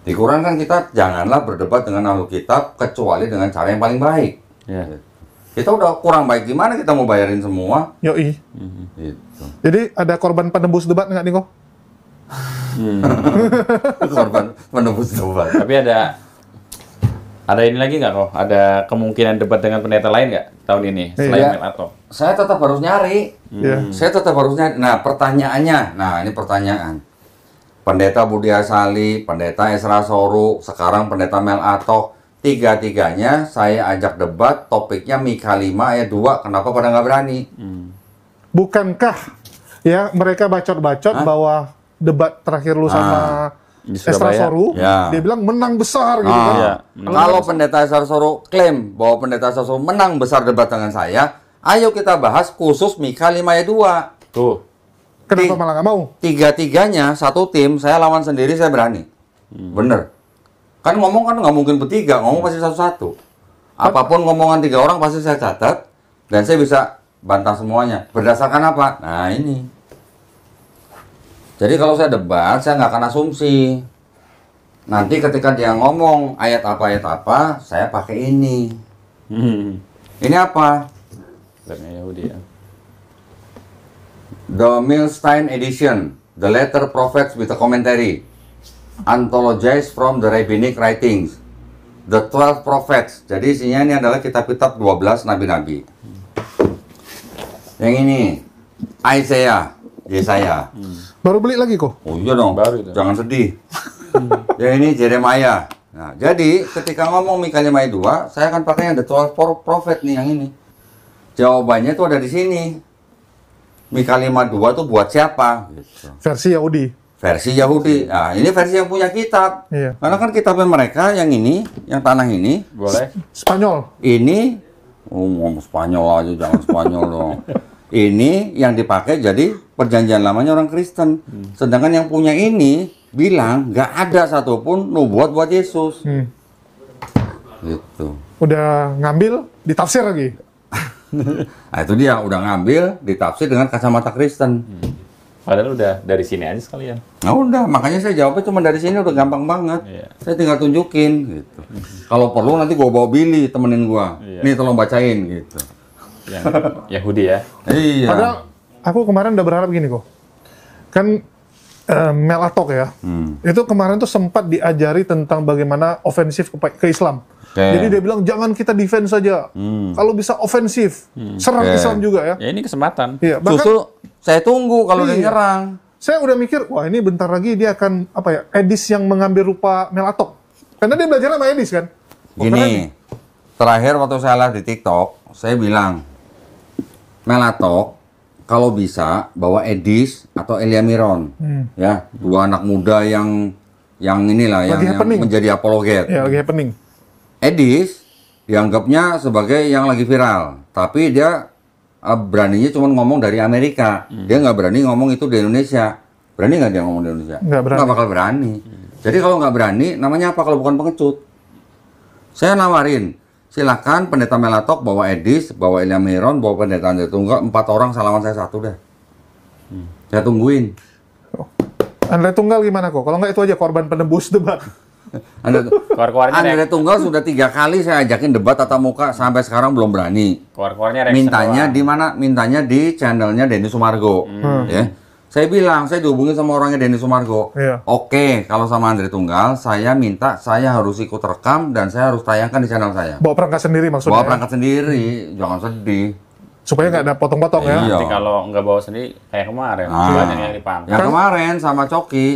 Di Quran kan kita janganlah berdebat dengan ahlu kitab kecuali dengan cara yang paling baik. Ya. Kita udah kurang baik, gimana kita mau bayarin semua? Yoi. Gitu. Jadi ada korban penembus debat nggak nih kok? Korban menembus debat. Tapi ada ini lagi nggak kok? Ada kemungkinan debat dengan pendeta lain nggak tahun ini selain Iya. Melato? Saya tetap harus nyari. Iya. Saya tetap harus nyari. Nah, pertanyaannya, ini pertanyaan. Pendeta Budi Asali, Pendeta Esra Soru, sekarang Pendeta Melato, tiga-tiganya saya ajak debat, topiknya Mika 5 ayat 2, kenapa pada nggak berani? Bukankah ya mereka bacot-bacot bahwa debat terakhir lu sama Di Esra Surabaya. Soru, Ya. dia bilang menang besar gitu kan? Iya. Kalau Pendeta Esra Soru klaim bahwa Pendeta Esra Soru menang besar debat dengan saya, ayo kita bahas khusus Mika 5 ayat 2. Tuh. Kenapa malah nggak mau? Tiga-tiganya satu tim, saya lawan sendiri, saya berani. Bener. Kan ngomong kan nggak mungkin bertiga, ngomong pasti satu-satu. Apapun ngomongan 3 orang pasti saya catat, dan saya bisa bantah semuanya. Berdasarkan apa? Nah ini. Jadi kalau saya debat, saya nggak akan asumsi. Nanti ketika dia ngomong ayat apa, saya pakai ini. Ini apa? Karena Yahudi ya. The Milstein Edition, The Later Prophets with a Commentary, anthologized from the Rabbinic Writings, The 12 Prophets. Jadi isinya ini adalah kitab-kitab 12 nabi-nabi. Yang ini, Isaiah, Yesaya. Baru beli lagi kok? Oh iya dong, Baru itu. jangan sedih. Yang ini Jeremiah. Nah, jadi ketika ngomong Mika 5 ayat 2, saya akan pakai yang The 12 Prophet nih, yang ini. Jawabannya itu ada di sini. Mika 5:2 tuh buat siapa? Gitu. Versi Yahudi. Versi Yahudi. Nah, ini versi yang punya kitab. Iya. Karena kan kitabnya mereka yang ini, yang tanah ini, Boleh? Spanyol. ini ngomong Spanyol aja, jangan Spanyol dong. Ini yang dipakai jadi perjanjian lamanya orang Kristen. Sedangkan yang punya ini bilang nggak ada satupun nubuat buat Yesus. Gitu. Udah ngambil, ditafsir lagi. Nah itu dia, udah ngambil, ditafsir dengan kacamata Kristen. Padahal udah dari sini aja sekalian. Nah udah, makanya saya jawabnya cuma dari sini udah gampang banget. Iya. Saya tinggal tunjukin gitu. Kalau perlu nanti gua bawa Billy temenin gua. Iya. Nih tolong bacain gitu. Yang Yahudi ya. Iya. Padahal aku kemarin udah berharap gini kok. Kan Melatok ya. Itu kemarin tuh sempat diajari tentang bagaimana ofensif ke Islam. Oke. Jadi dia bilang jangan kita defense saja. Kalau bisa ofensif, serang Oke. Islam juga ya. Ya ini kesempatan. Iya, bahkan Justru saya tunggu kalau dia Iya. nyerang. saya udah mikir, wah ini bentar lagi dia akan apa ya? Edis yang mengambil rupa Melatok. Karena dia belajar sama Edis kan. Oh, keren nih. Gini, terakhir waktu saya live di TikTok, saya bilang Melatok kalau bisa bawa Edis atau Elia Miron, ya, 2 anak muda yang inilah yang Lagi happening. menjadi apologet. Ya lagi happening. Edis dianggapnya sebagai yang lagi viral, tapi dia beraninya cuma ngomong dari Amerika. Dia nggak berani ngomong itu di Indonesia. Berani nggak dia ngomong di Indonesia? Nggak berani. Nggak bakal berani. Jadi kalau nggak berani, namanya apa kalau bukan pengecut? Saya nawarin, silakan Pendeta Melatok bawa Edis, bawa Elia Miron, bawa Pendeta Andre Tunggal, 4 orang salaman saya 1 deh. Saya tungguin. Andre Tunggal gimana kok? Kalau nggak itu aja korban penembus debat. Keluar-keluarnya Andre Tunggal sudah 3 kali saya ajakin debat tatap muka, sampai sekarang belum berani. keluar-keluarnya Mintanya di mana? Mintanya di channelnya Denny Sumargo. Ya. Saya bilang, saya dihubungi sama orangnya Denny Sumargo. Iya. Oke, kalau sama Andre Tunggal, saya minta saya harus ikut rekam dan saya harus tayangkan di channel saya. Bawa perangkat sendiri maksudnya. Bawa ya? perangkat sendiri, jangan sedih. Supaya nggak ada potong-potong ya. Iya. Nanti kalau nggak bawa sendiri kayak kemarin, Ah. banyak yang dipangkas. Yang kemarin sama Coki,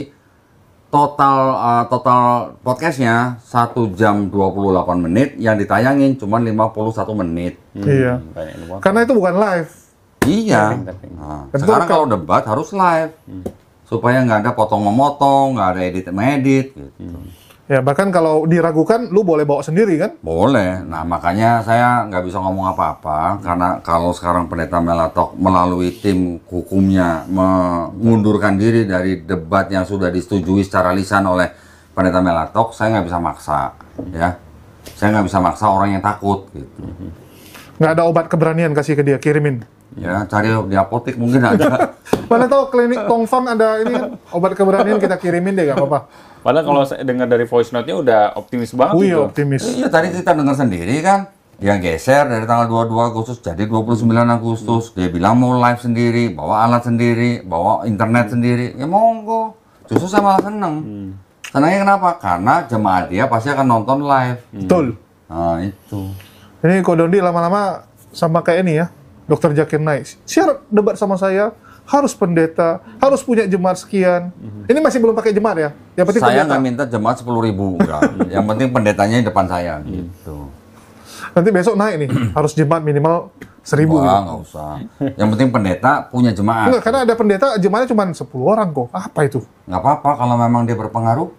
total podcastnya 1 jam 28 menit, yang ditayangin cuma 51 menit. Iya. Banyak yang dipotong. Karena itu bukan live. Iya. Tapi- Nah, Tentu sekarang kan- kalau debat harus live, supaya nggak ada potong memotong, nggak ada edit mengedit gitu. Ya, bahkan kalau diragukan, lu boleh bawa sendiri kan? Boleh. Nah, makanya saya nggak bisa ngomong apa-apa karena kalau sekarang Pendeta Melatok melalui tim hukumnya mengundurkan diri dari debat yang sudah disetujui secara lisan oleh Pendeta Melatok, saya nggak bisa maksa, ya. Saya nggak bisa maksa orang yang takut, gitu. Nggak ada obat keberanian kasih ke dia, kirimin. Ya, cari di apotek mungkin ada. Mana tahu klinik Tongfang ada ini kan, obat keberanian kita kirimin deh, nggak apa-apa. Padahal kalau saya dengar dari voice note-nya udah optimis banget Wih, itu. optimis. Iya, tadi kita dengar sendiri kan. Dia geser dari tanggal 22 Agustus jadi 29 Agustus. Dia bilang mau live sendiri, bawa alat sendiri, bawa internet sendiri. Ya monggo. Justru saya malah seneng. Senangnya kenapa? Karena jemaat dia pasti akan nonton live. Betul. Nah, itu. Ini Ko Dondi lama-lama sama kayak ini ya, Dr. Zakir Naik. Share debat sama saya, harus pendeta, harus punya jemaat sekian. Ini masih belum pakai jemaat ya? Yang penting Saya pendeta. nggak minta jemaat 10.000, enggak. Yang penting pendetanya di depan saya, gitu. Nanti besok naik nih, harus jemaat minimal 1.000 Wah, gitu. nggak usah. Yang penting pendeta punya jemaat. Enggak, karena ada pendeta jemaatnya cuma 10 orang kok. Apa itu? Nggak apa-apa kalau memang dia berpengaruh,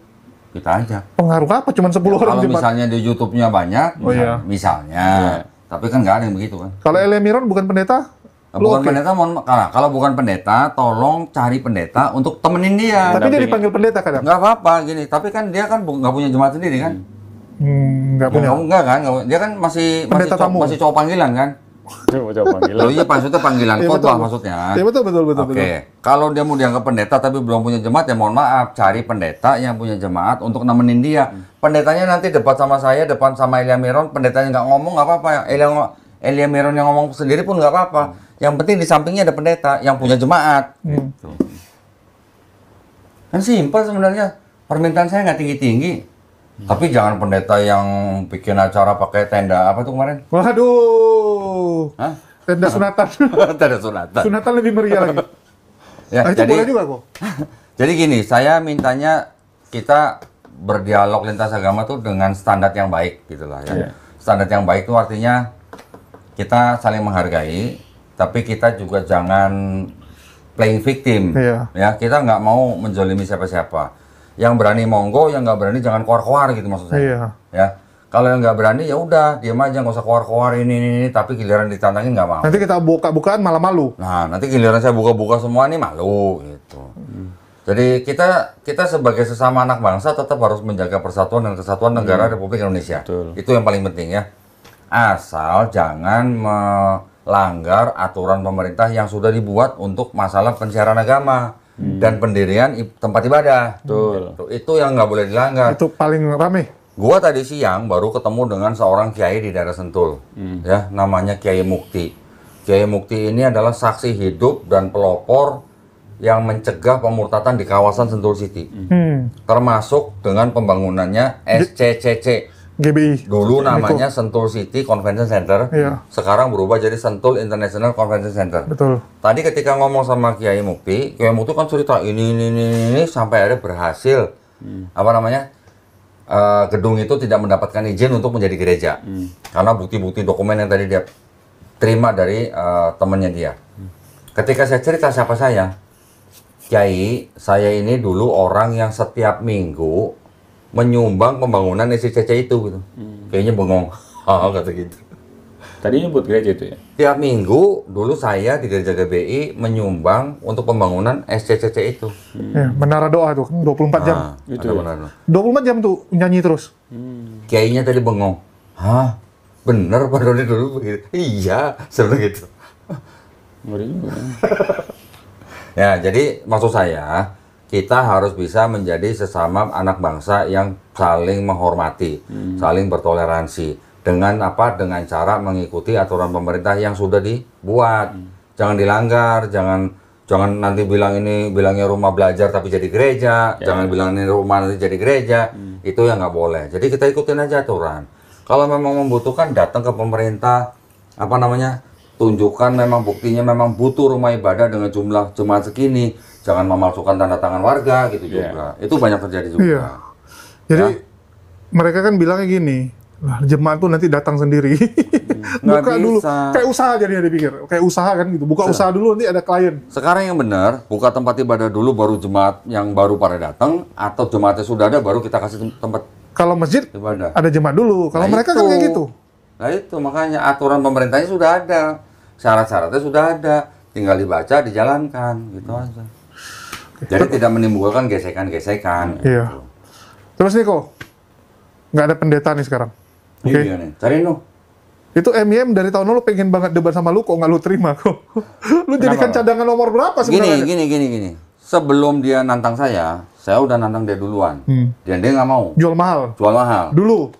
kita aja. Pengaruh apa? Cuma 10 orang Kalau jemaat. misalnya di YouTube-nya banyak, Oh, iya. misalnya. Tapi kan nggak ada yang begitu kan. Kalau Elia Miron bukan pendeta? Lu Bukan oke. pendeta, kalau bukan pendeta, tolong cari pendeta untuk temenin dia. Tapi dia Dampingi. dipanggil pendeta kadang? Nggak apa-apa gini, tapi kan dia kan nggak punya jemaat sendiri kan? Nggak punya. Enggak kan? Dia kan masih Pendeta tamu. masih cowok panggilan kan? Coba panggil. Loh iya maksudnya panggilan Iya, khotbah betul. maksudnya. Iya, betul. Oke, kalau dia mau dianggap pendeta tapi belum punya jemaat ya mohon maaf, cari pendeta yang punya jemaat untuk nemenin dia. Pendetanya nanti debat sama saya, depan sama Elia Miron, pendetanya nggak ngomong nggak apa-apa. Elia Miron yang ngomong sendiri pun nggak apa-apa. Yang penting di sampingnya ada pendeta yang punya jemaat. Gitu. Kan simpel sebenarnya. Permintaan saya nggak tinggi-tinggi. Tapi jangan pendeta yang bikin acara pakai tenda apa tuh kemarin? Waduh. Hah? Tenda sunatan. Tenda sunatan. Sunatan lebih meriah lagi. Ya, Nah, itu boleh juga kok. Jadi gini, saya mintanya kita berdialog lintas agama tuh dengan standar yang baik gitu lah ya. Iya. Standar yang baik itu artinya kita saling menghargai, tapi kita juga jangan playing victim. Iya. Ya, kita nggak mau menjolimi siapa-siapa. Yang berani monggo, yang nggak berani jangan keluar-keluar gitu maksud saya. Iya. Ya. Kalau yang nggak berani ya udah diam aja, nggak usah keluar-keluar ini, tapi giliran ditantangin nggak mau. Nanti kita buka-bukaan malah malu. Nah, nanti giliran saya buka-buka semua nih malu gitu. Jadi kita sebagai sesama anak bangsa tetap harus menjaga persatuan dan kesatuan negara Republik Indonesia. Betul. Itu yang paling penting ya. Asal jangan melanggar aturan pemerintah yang sudah dibuat untuk masalah pensiaran agama dan pendirian tempat ibadah. Betul. Itu yang nggak boleh dilanggar. Itu paling rame. Gua tadi siang baru ketemu dengan seorang kiai di daerah Sentul, ya, namanya Kiai Mukti. Kiai Mukti ini adalah saksi hidup dan pelopor yang mencegah pemurtatan di kawasan Sentul City, termasuk dengan pembangunannya SCCC. GBI. Dulu namanya Sentul City Convention Center, Iya. sekarang berubah jadi Sentul International Convention Center. Betul. Tadi ketika ngomong sama Kiai Mukti kan cerita ini sampai akhirnya berhasil, apa namanya? Gedung itu tidak mendapatkan izin untuk menjadi gereja karena bukti-bukti dokumen yang tadi dia terima dari temannya dia. Ketika saya cerita siapa saya, Kiai, saya ini dulu orang yang setiap minggu menyumbang pembangunan SCCC itu gitu. Kayaknya bengong, kata gitu. Tadi nyebut gereja itu ya? Tiap minggu dulu saya di gereja GBI menyumbang untuk pembangunan SCCC itu. Ya, menara doa tuh, 24 jam. Nah, Itu ada ya? benar. 24 jam tuh nyanyi terus. Kiainya tadi bengong. Hah? Bener Pak Doni dulu begitu? Iya, seperti gitu. Ngeri juga. Ya, jadi maksud saya, kita harus bisa menjadi sesama anak bangsa yang saling menghormati, saling bertoleransi. Dengan apa? Dengan cara mengikuti aturan pemerintah yang sudah dibuat. Jangan dilanggar, jangan nanti bilangnya rumah belajar tapi jadi gereja, jangan bilang ini rumah nanti jadi gereja. Itu yang nggak boleh. Jadi kita ikutin aja aturan. Kalau memang membutuhkan datang ke pemerintah, apa namanya? Tunjukkan memang buktinya memang butuh rumah ibadah dengan jumlah jemaat segini. Jangan memalsukan tanda tangan warga gitu juga. Itu banyak terjadi juga. Iya. Jadi mereka kan bilangnya gini, Lah, jemaat tuh nanti datang sendiri. Nggak Buka dulu. bisa. Kayak usaha jadinya dipikir. Kayak usaha kan gitu. Buka usaha dulu nanti ada klien. Sekarang yang benar, buka tempat ibadah dulu baru jemaat yang baru pada datang, atau jemaatnya sudah ada baru kita kasih tempat Kalau masjid ibadah. ada jemaat dulu. Kalau Nah, mereka itu. kan kayak gitu. Nah itu makanya aturan pemerintahnya sudah ada, syarat-syaratnya sudah ada, tinggal dibaca, dijalankan, gitu aja. Jadi tidak menimbulkan gesekan-gesekan. Iya. gitu. Terus nih kok, nggak ada pendeta nih sekarang. Oke. Iya nih, cari no. Itu MIM dari tahun lalu pengen banget debat sama lu, kok nggak lu terima kok. Lu jadikan cadangan nomor berapa sebenarnya? Gini. Sebelum dia nantang saya udah nantang dia duluan. Dan dia nggak mau. Jual mahal. Jual mahal. Dulu.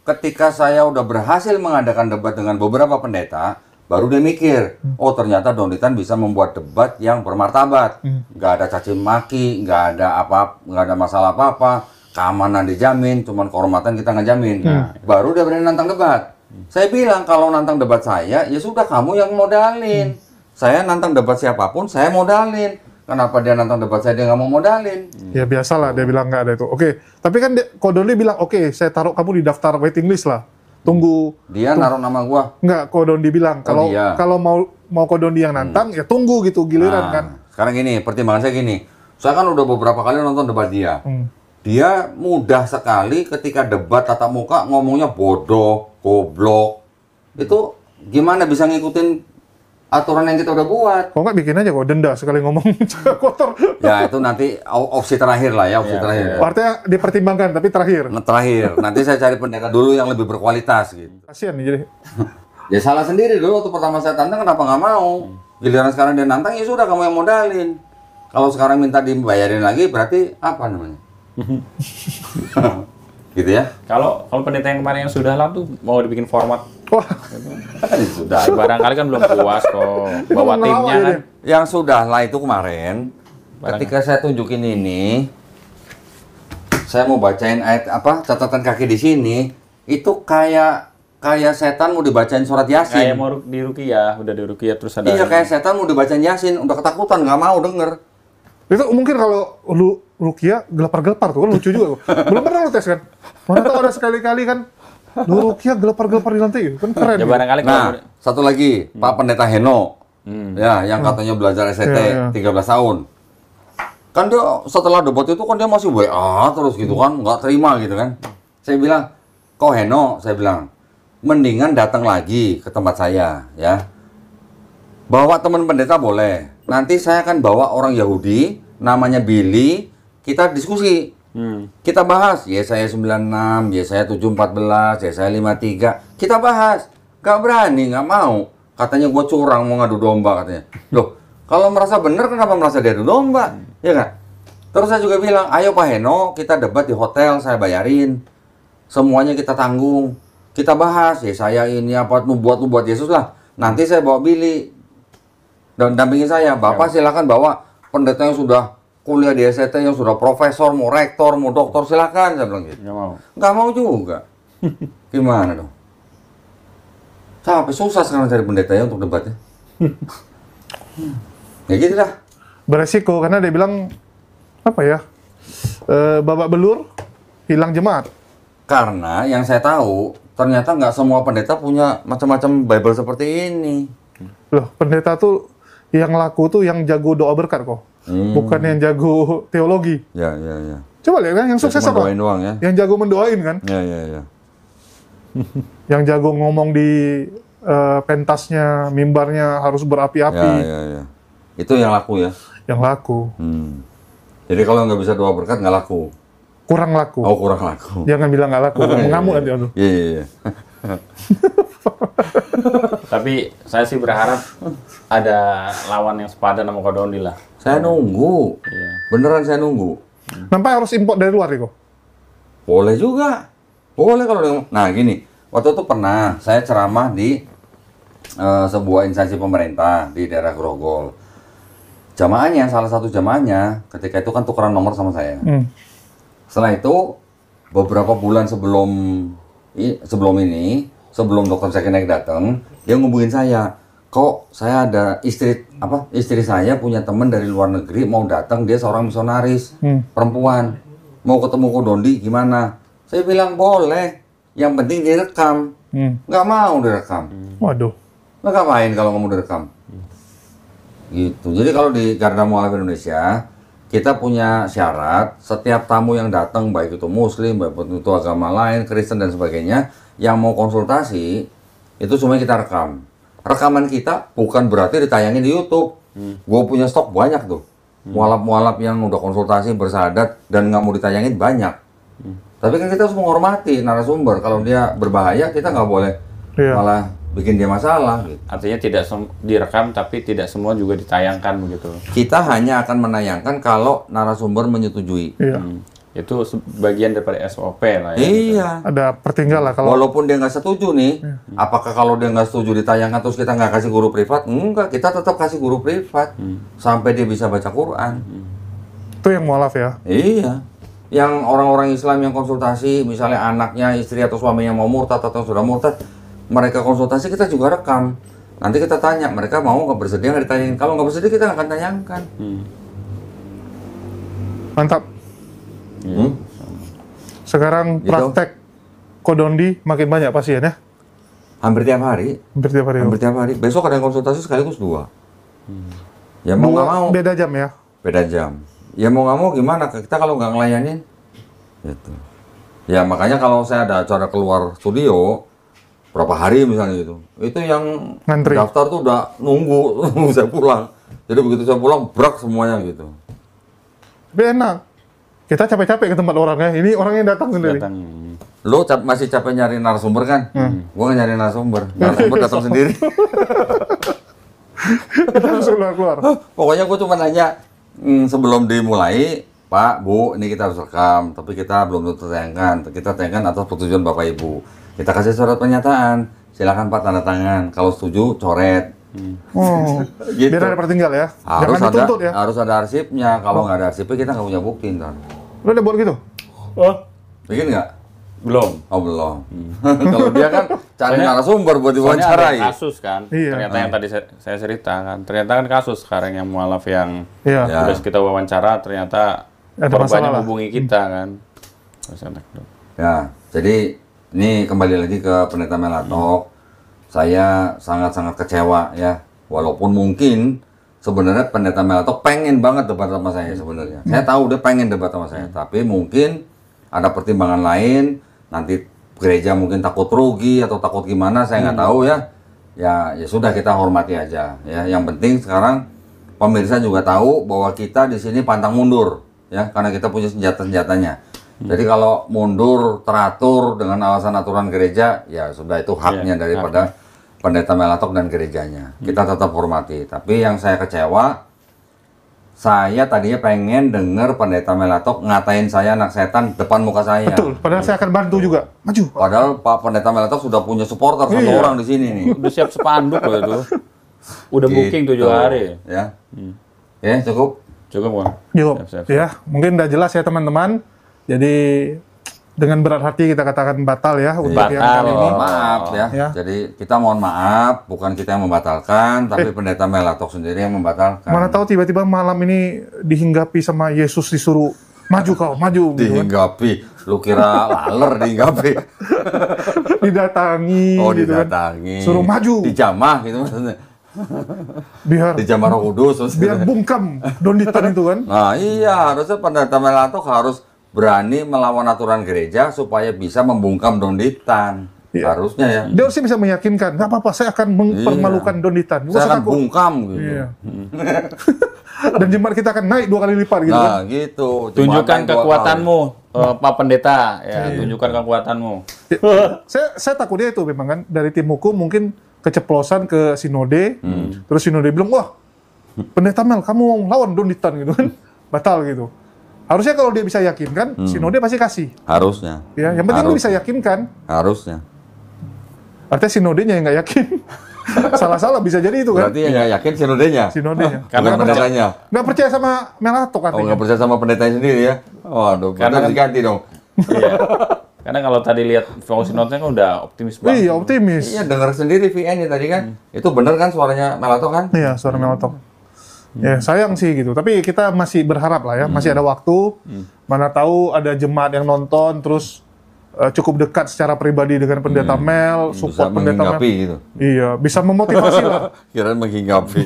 Ketika saya udah berhasil mengadakan debat dengan beberapa pendeta, baru dia mikir, oh ternyata Donditan bisa membuat debat yang bermartabat. Nggak ada caci maki, nggak ada masalah apa-apa, keamanan dijamin, cuman kehormatan kita nggak jamin. Baru dia berani nantang debat. Saya bilang kalau nantang debat saya, ya sudah kamu yang modalin. Saya nantang debat siapapun, saya modalin. Kenapa dia nantang debat saya, dia nggak mau modalin? Ya biasalah dia bilang nggak ada itu. Oke, tapi kan Kodondi bilang oke, saya taruh kamu di daftar waiting list lah. Tunggu. Dia naruh nama gua. Nggak, Kodondi bilang kalau dia. kalau mau Kodondi yang nantang ya tunggu gitu giliran kan. Sekarang gini, pertimbangan saya gini. Saya kan udah beberapa kali nonton debat dia. Dia mudah sekali ketika debat tatap muka ngomongnya bodoh, goblok. Itu gimana bisa ngikutin aturan yang kita udah buat? Kok nggak bikin aja kok denda sekali ngomong kotor. Ya itu nanti opsi terakhir lah ya, opsi terakhir. Artinya dipertimbangkan tapi terakhir. Nah, terakhir, nanti saya cari pendekar dulu yang lebih berkualitas gitu. Kasian nih jadi. Ya salah sendiri dulu waktu pertama saya tantang kenapa nggak mau? Giliran sekarang dia nantang ya sudah kamu yang modalin. Kalau sekarang minta dibayarin lagi berarti apa namanya? Gitu ya? Kalau pendeta yang kemarin yang sudah lah tuh mau dibikin format. Wah, Sudah, barangkali kan belum puas kok. Bawa Itu timnya ngelawak kan. ya, Yang sudah lah itu kemarin, ketika saya tunjukin ini, saya mau bacain ayat apa catatan kaki di sini, itu kayak setan mau dibacain surat Yasin. Kayak mau di Ruqyah, udah di Ruqyah terus ada. Iya kayak setan mau dibacain Yasin, udah ketakutan nggak mau denger. itu mungkin kalau lu Ruqyah gelepar-gelepar tuh kan lucu juga tuh. Belum pernah lu tes kan? Mana tahu ada sekali-kali kan lu Ruqyah gelepar-gelepar di lantai gitu. Kan keren. Ya gitu. barangkali kalau Nah, satu lagi, Pak Pendeta Heno, ya, yang katanya belajar SCT Iya, iya. 13 tahun. Kan dia setelah debat itu kan dia masih WA terus gitu kan, nggak terima gitu kan. Saya bilang, kok Heno, saya bilang, mendingan datang lagi ke tempat saya, ya. Bawa teman pendeta boleh. Nanti saya akan bawa orang Yahudi, namanya Billy, kita diskusi. Kita bahas, Yesaya 96, Yesaya 7:14, Yesaya 53. Kita bahas. Gak berani, gak mau. Katanya gue curang, mau ngadu domba katanya. Loh, kalau merasa benar kenapa merasa dia adu domba? Ya kan? Terus saya juga bilang, ayo Pak Heno, kita debat di hotel, saya bayarin. Semuanya kita tanggung. Kita bahas, Yesaya ini apa, lu buat Yesus lah. Nanti saya bawa Billy. Dan dampingi saya, Bapak silakan bawa pendeta yang sudah kuliah di SCT, yang sudah profesor, mau rektor, mau doktor, silakan, saya bilang gitu. nggak mau. Nggak mau juga. Gimana dong? Capek, susah sekarang cari pendeta ya untuk debatnya. Ya gitu dah. Beresiko karena dia bilang apa ya? Babak belur, hilang jemaat. Karena yang saya tahu, ternyata nggak semua pendeta punya macam-macam Bible seperti ini. Loh, pendeta tuh yang laku tuh yang jago doa berkat kok. Bukan yang jago teologi. Ya. Coba lihat kan yang sukses Cuma apa? doain doang ya. Yang jago mendoain kan? Ya. Yang jago ngomong di pentasnya, mimbarnya harus berapi-api. Ya. Itu yang laku ya. Yang laku. Jadi kalau nggak bisa doa berkat nggak laku. Kurang laku. Oh kurang laku. Jangan bilang nggak laku, mengamuk nanti Om. Iya. Tapi saya sih berharap ada lawan yang sepadan sama Kodondi lah. Saya nunggu. Iya. Beneran saya nunggu. Nampak harus import dari luar Riko. Boleh juga. Boleh kalau nah gini, waktu itu pernah saya ceramah di sebuah instansi pemerintah di daerah Grogol. Jamaahnya, salah satu jamaahnya ketika itu kan tukeran nomor sama saya. Setelah itu beberapa bulan sebelum ini, sebelum Dr. Zekenek datang, dia ngubungin saya. Kok saya ada istri saya punya teman dari luar negeri mau datang, dia seorang misionaris perempuan, mau ketemu Kodondi gimana? Saya bilang boleh, yang penting direkam. Nggak mau direkam. Waduh. Nggak ngapain kalau nggak mau direkam? Gitu. Jadi kalau di Garda Mualaf Indonesia, kita punya syarat setiap tamu yang datang, baik itu Muslim, baik itu agama lain, Kristen dan sebagainya, yang mau konsultasi, itu semuanya kita rekam. Rekaman kita bukan berarti ditayangin di YouTube. Gue punya stok banyak tuh. Mualaf-mualaf yang udah konsultasi bersahadat dan nggak mau ditayangin banyak. Tapi kan kita harus menghormati narasumber. Kalau dia berbahaya, kita nggak boleh malah bikin dia masalah. Gitu. Artinya tidak direkam, tapi tidak semua juga ditayangkan begitu. Kita hanya akan menayangkan kalau narasumber menyetujui. Iya. Itu bagian daripada SOP lah ya. Iya. Ada pertinggal lah kalau. Walaupun dia nggak setuju nih, apakah kalau dia nggak setuju ditayangkan terus kita nggak kasih guru privat? Enggak, kita tetap kasih guru privat sampai dia bisa baca Quran. Itu yang mualaf ya. Iya. Yang orang-orang Islam yang konsultasi, misalnya anaknya, istri atau suaminya mau murtad atau sudah murtad, mereka konsultasi kita juga rekam. Nanti kita tanya, mereka mau nggak bersedia nggak ditayangin? Kalau nggak bersedia kita nggak akan tayangkan. Mantap. Sekarang Gitu. praktek kodondi makin banyak pasien ya. Hampir tiap hari. Hampir tiap hari. Hampir tiap hari. Besok ada yang konsultasi sekaligus 2. Ya mau nggak mau. Beda jam ya. Beda jam. Ya mau nggak mau gimana? Kita kalau nggak ngelayanin, gitu. Ya makanya kalau saya ada acara keluar studio, berapa hari misalnya gitu, itu yang Ngantri. daftar tuh udah nunggu saya pulang. Jadi begitu saya pulang, brak semuanya gitu. Tapi enak. Kita capek-capek ke tempat orangnya. Ini orangnya datang sendiri. Datang. Lo masih capek nyari narasumber kan? Gua nggak nyari narasumber. Narasumber datang sendiri. Kita langsung keluar. Pokoknya gua cuma nanya sebelum dimulai, Pak, Bu, ini kita harus rekam, tapi kita belum tentu tayangkan. Kita tayangkan atas persetujuan Bapak Ibu. Kita kasih surat pernyataan. Silakan Pak tanda tangan. Kalau setuju, coret. Oh, Gitu. biar ada pertinggal ya. Harus Jangan ada, dituntut ya. harus ada arsipnya. Kalau nggak ada arsipnya, kita nggak punya bukti ntar. Lo udah buat gitu? Bikin nggak? Belum. Oh belum. Kalau dia kan cari Soalnya- narasumber buat Soalnya ada diwawancarai. kasus kan. Iya. Ternyata yang tadi saya ceritakan. Ternyata kan kasus sekarang yang mualaf yang Iya. Ya. terus kita wawancara ternyata Ada korbannya masalah lah. hubungi kita kan. Terus enak dong. Ya, jadi ini kembali lagi ke Pendeta Melatok. Saya sangat-sangat kecewa ya. Walaupun mungkin sebenarnya Pendeta Melatok pengen banget debat sama saya sebenarnya. Saya tahu dia pengen debat sama saya, tapi mungkin ada pertimbangan lain. Nanti gereja mungkin takut rugi atau takut gimana, saya nggak tahu ya. Ya sudah, kita hormati aja ya. Yang penting sekarang pemirsa juga tahu bahwa kita di sini pantang mundur ya, karena kita punya senjata-senjatanya. Jadi kalau mundur teratur dengan alasan aturan gereja, ya sudah, itu haknya Iya, daripada Pendeta Melatok dan gerejanya. Kita tetap hormati. Tapi yang saya kecewa, saya tadinya pengen denger Pendeta Melatok ngatain saya anak setan depan muka saya. Betul. Padahal saya akan bantu juga. Maju. Padahal Pak Pendeta Melatok sudah punya supporter satu Iya. orang di sini nih. Udah siap sepanduk loh itu. Udah Gitu. booking 7 hari. Ya. Ya, cukup. Cukup Bang? Yuk. Siap. Ya, mungkin udah jelas ya teman-teman. Jadi dengan berat hati kita katakan batal ya untuk yang Batal. kali ini. Maaf ya. Ya. Jadi kita mohon maaf, bukan kita yang membatalkan, tapi Pendeta Melatok sendiri yang membatalkan. Mana tahu tiba-tiba malam ini dihinggapi sama Yesus, disuruh maju kau, maju gitu kan. Dihinggapi. Lu kira laler dihinggapi. Didatangi Oh, gitu kan. didatangi. Suruh maju. Dijamah gitu maksudnya. Biar Dijamah Roh Kudus maksudnya. biar bungkam donditan itu kan. Nah, iya, harusnya Pendeta Melatok harus berani melawan aturan gereja supaya bisa membungkam donditan. Iya. Harusnya ya. Dia harusnya bisa meyakinkan, nggak apa-apa, saya akan mempermalukan donditan. Nggak Saya usah akan takut. bungkam gitu. Iya. Dan jemaat kita akan naik 2 kali lipat gitu kan. Nah, gitu. Cuma Tunjukkan main 2 kekuatanmu, Pak Pendeta. Ya, Iya. tunjukkan kekuatanmu. Saya takutnya itu memang kan dari tim hukum mungkin keceplosan ke sinode, terus sinode bilang, wah Pendeta Mel kamu lawan donditan gitu kan, batal gitu. Harusnya kalau dia bisa yakinkan, sinode pasti kasih. Harusnya. Ya, yang penting lu bisa yakinkan. Harusnya. Artinya sinodenya yang nggak yakin. Salah-salah bisa jadi itu kan. Berarti yang nggak yakin sinodenya. Sinodenya. Karena pendetanya. Nggak percaya sama Melatok Oh, artinya. nggak percaya sama pendetanya sendiri ya? Waduh, Karena karena diganti dong. Iya. Karena kalau tadi lihat fungsi notnya kan udah optimis banget. Iya, optimis. Iya, dengar sendiri VN-nya tadi kan. Itu bener kan suaranya Melatok kan? Iya, suara Melatok. Ya, sayang sih gitu. Tapi kita masih berharap lah ya, masih ada waktu. Mana tahu ada jemaat yang nonton terus cukup dekat secara pribadi dengan pendeta Mel, Bisa support pendeta Mel. menghinggapi gitu. Iya, bisa memotivasi lah. Kirain menghinggapi.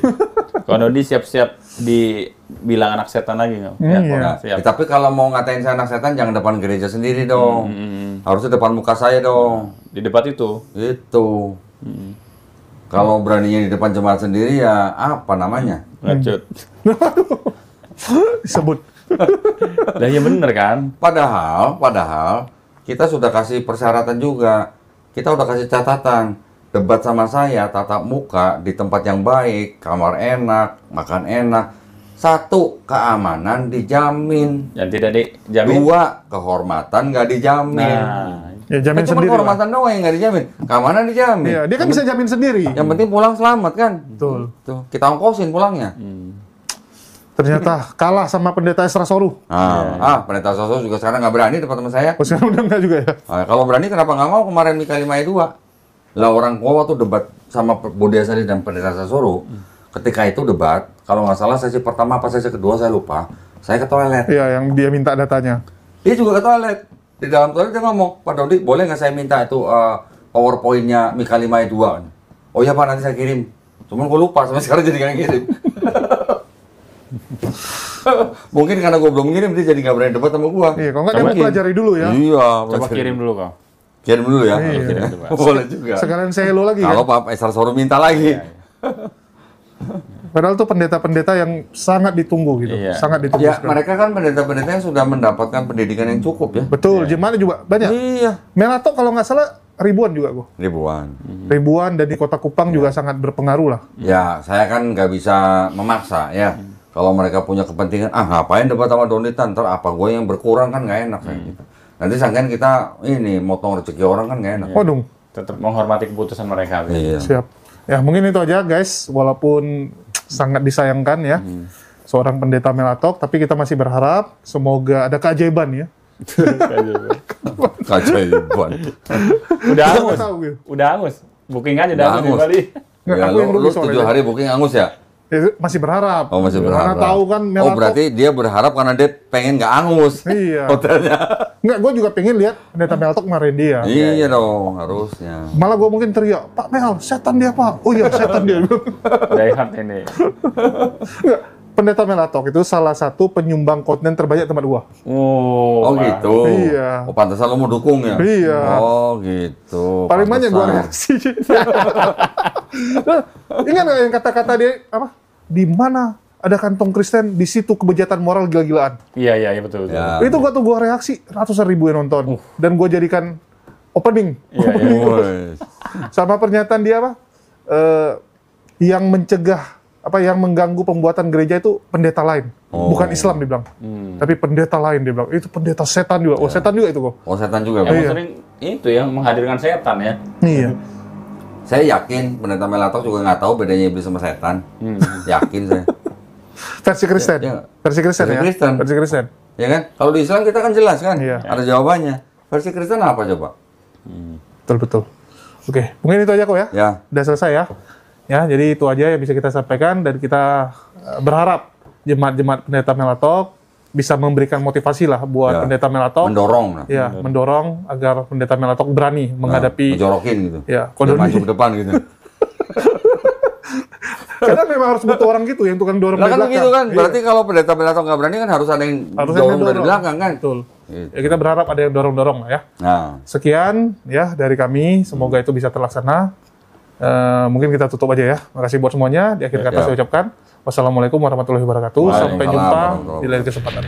Kalau Dodi siap-siap dibilang anak setan lagi nggak? Iya. Nah, siap. tapi kalau mau ngatain saya anak setan jangan depan gereja sendiri dong. Harusnya depan muka saya dong. Di debat itu. Itu. Kalau beraninya di depan jemaat sendiri ya apa namanya? Ngacut. Disebut. Lah ya bener kan? Padahal kita sudah kasih persyaratan juga. Kita udah kasih catatan. Debat sama saya, tatap muka di tempat yang baik, kamar enak, makan enak. 1, keamanan dijamin. Yang tidak dijamin. 2, kehormatan nggak dijamin. Nah, Ya jamin Cuma sendiri lah. kehormatan doang yang nggak dijamin. Keamanan dijamin. Iya, dia kan bisa jamin sendiri. Yang penting pulang selamat kan? Betul. Tuh, kita ongkosin pulangnya. Ternyata kalah sama pendeta Esra Soru. Pendeta Soso juga sekarang nggak berani depan teman saya. Oh, sekarang udah enggak juga ya? Kalau berani kenapa nggak mau kemarin Mika 52? Lah orang gua waktu debat sama Budi Asari dan pendeta Sasoro, ketika itu debat, kalau nggak salah sesi pertama apa sesi kedua saya lupa, saya ke toilet. Iya, yang dia minta datanya. Dia juga ke toilet. Di dalam toilet dia ngomong, Pak Dodi, boleh nggak saya minta itu PowerPoint-nya Mika 52? Oh iya Pak, nanti saya kirim. Cuman gua lupa, sampai sekarang jadi nggak ngirim. Mungkin karena gua belum ngirim, dia jadi nggak berani debat sama gua. Iya, kalau nggak dia mau pelajari dulu ya. Iya, coba pelajari. kirim dulu kau. Kirim dulu ya. Iya. Kirim dulu, Pak. Boleh juga. Sekalian saya hello lagi Kalau ya. Pak Esar Soro minta lagi. Padahal tuh pendeta-pendeta yang sangat ditunggu gitu. Iya. Sangat ditunggu Ya, sekali. mereka kan pendeta-pendeta yang sudah mendapatkan pendidikan yang cukup ya. Betul, jemaatnya juga banyak. Iya. Melato kalau nggak salah ribuan juga gua. Ribuan. Ribuan dan di kota Kupang juga sangat berpengaruh lah. Ya, saya kan nggak bisa memaksa ya. Kalau mereka punya kepentingan, ngapain debat sama Donitan? Ntar apa gue yang berkurang kan nggak enak kayak gitu. Nanti sangkain kita ini motong rezeki orang kan nggak enak. Waduh, Tetap menghormati keputusan mereka. Iya. siap. Ya mungkin itu aja guys, walaupun sangat disayangkan ya. Seorang pendeta Melatok, tapi kita masih berharap semoga ada keajaiban ya. Keajaiban. Udah Kita angus. nggak tahu gitu. Udah angus. Booking aja Udah udah angus di angus. Bali. Nggak, Ya, aku yang lu rugi soalnya. 7 hari booking angus ya? Ya, masih berharap. Oh masih berharap. Karena tahu kan Oh Melatok. berarti dia berharap karena dia pengen nggak angus. Iya. Hotelnya. Nggak, gue juga pengen lihat pendeta Melatok kemarin dia. Iya dong harusnya. Malah gue mungkin teriak, Pak Mel, setan dia Pak. Oh iya, setan dia. Die hard ini. Nggak, pendeta Melatok itu salah satu penyumbang konten terbanyak tempat gua. Oh Pak. gitu. Iya. Oh pantesan lo mau dukung ya? Iya. Oh gitu. Paling banyak gua Pantesan. reaksi. Nah, ingat nggak yang kata-kata dia apa? Di mana ada kantong Kristen, di situ kebejatan moral gila-gilaan. Iya betul. Ya. Itu gua reaksi ratusan ribu yang nonton dan gua jadikan opening. Iya. Wes. Sama pernyataan dia apa? Yang mencegah yang mengganggu pembuatan gereja itu pendeta lain, bukan Islam dia bilang. Tapi pendeta lain dia bilang. Itu pendeta setan juga. Oh, setan juga itu kok. Oh setan juga. Yang Bang. sering itu yang menghadirkan setan ya. Iya. Saya yakin pendeta Melatok juga nggak tahu bedanya iblis sama setan. Yakin saya. Versi Kristen. Ya, ya. Versi Kristen Versi ya. Kristen. Versi Kristen. Ya kan? Kalau di Islam kita kan jelas kan? Iya. Ada jawabannya. Versi Kristen apa coba? Betul. Oke, mungkin itu aja kok ya. Ya. Udah selesai ya. Ya, jadi itu aja yang bisa kita sampaikan dan kita berharap jemaat-jemaat pendeta Melatok bisa memberikan motivasi lah buat Ya. pendeta Melatok. Mendorong. Nah. Ya, mendorong agar pendeta Melatok berani menghadapi. Menjorokin gitu. Ya, Dia kodoni. maju ke depan gitu. Karena memang harus butuh orang gitu yang tukang dorong Lah dari kan belakang. begitu kan. Iya. Berarti kalau pendeta Melatok nggak berani kan harus ada yang Harus ada yang dorong dari belakang kan? Betul. Gitu. Ya, kita berharap ada yang dorong-dorong lah ya. Nah. Sekian ya dari kami, semoga itu bisa terlaksana. Mungkin kita tutup aja ya. Makasih buat semuanya. Di akhir kata Ya. saya ucapkan wassalamualaikum warahmatullahi wabarakatuh. Sampai Waalaikumsalam jumpa warahmatullahi di lain kesempatan.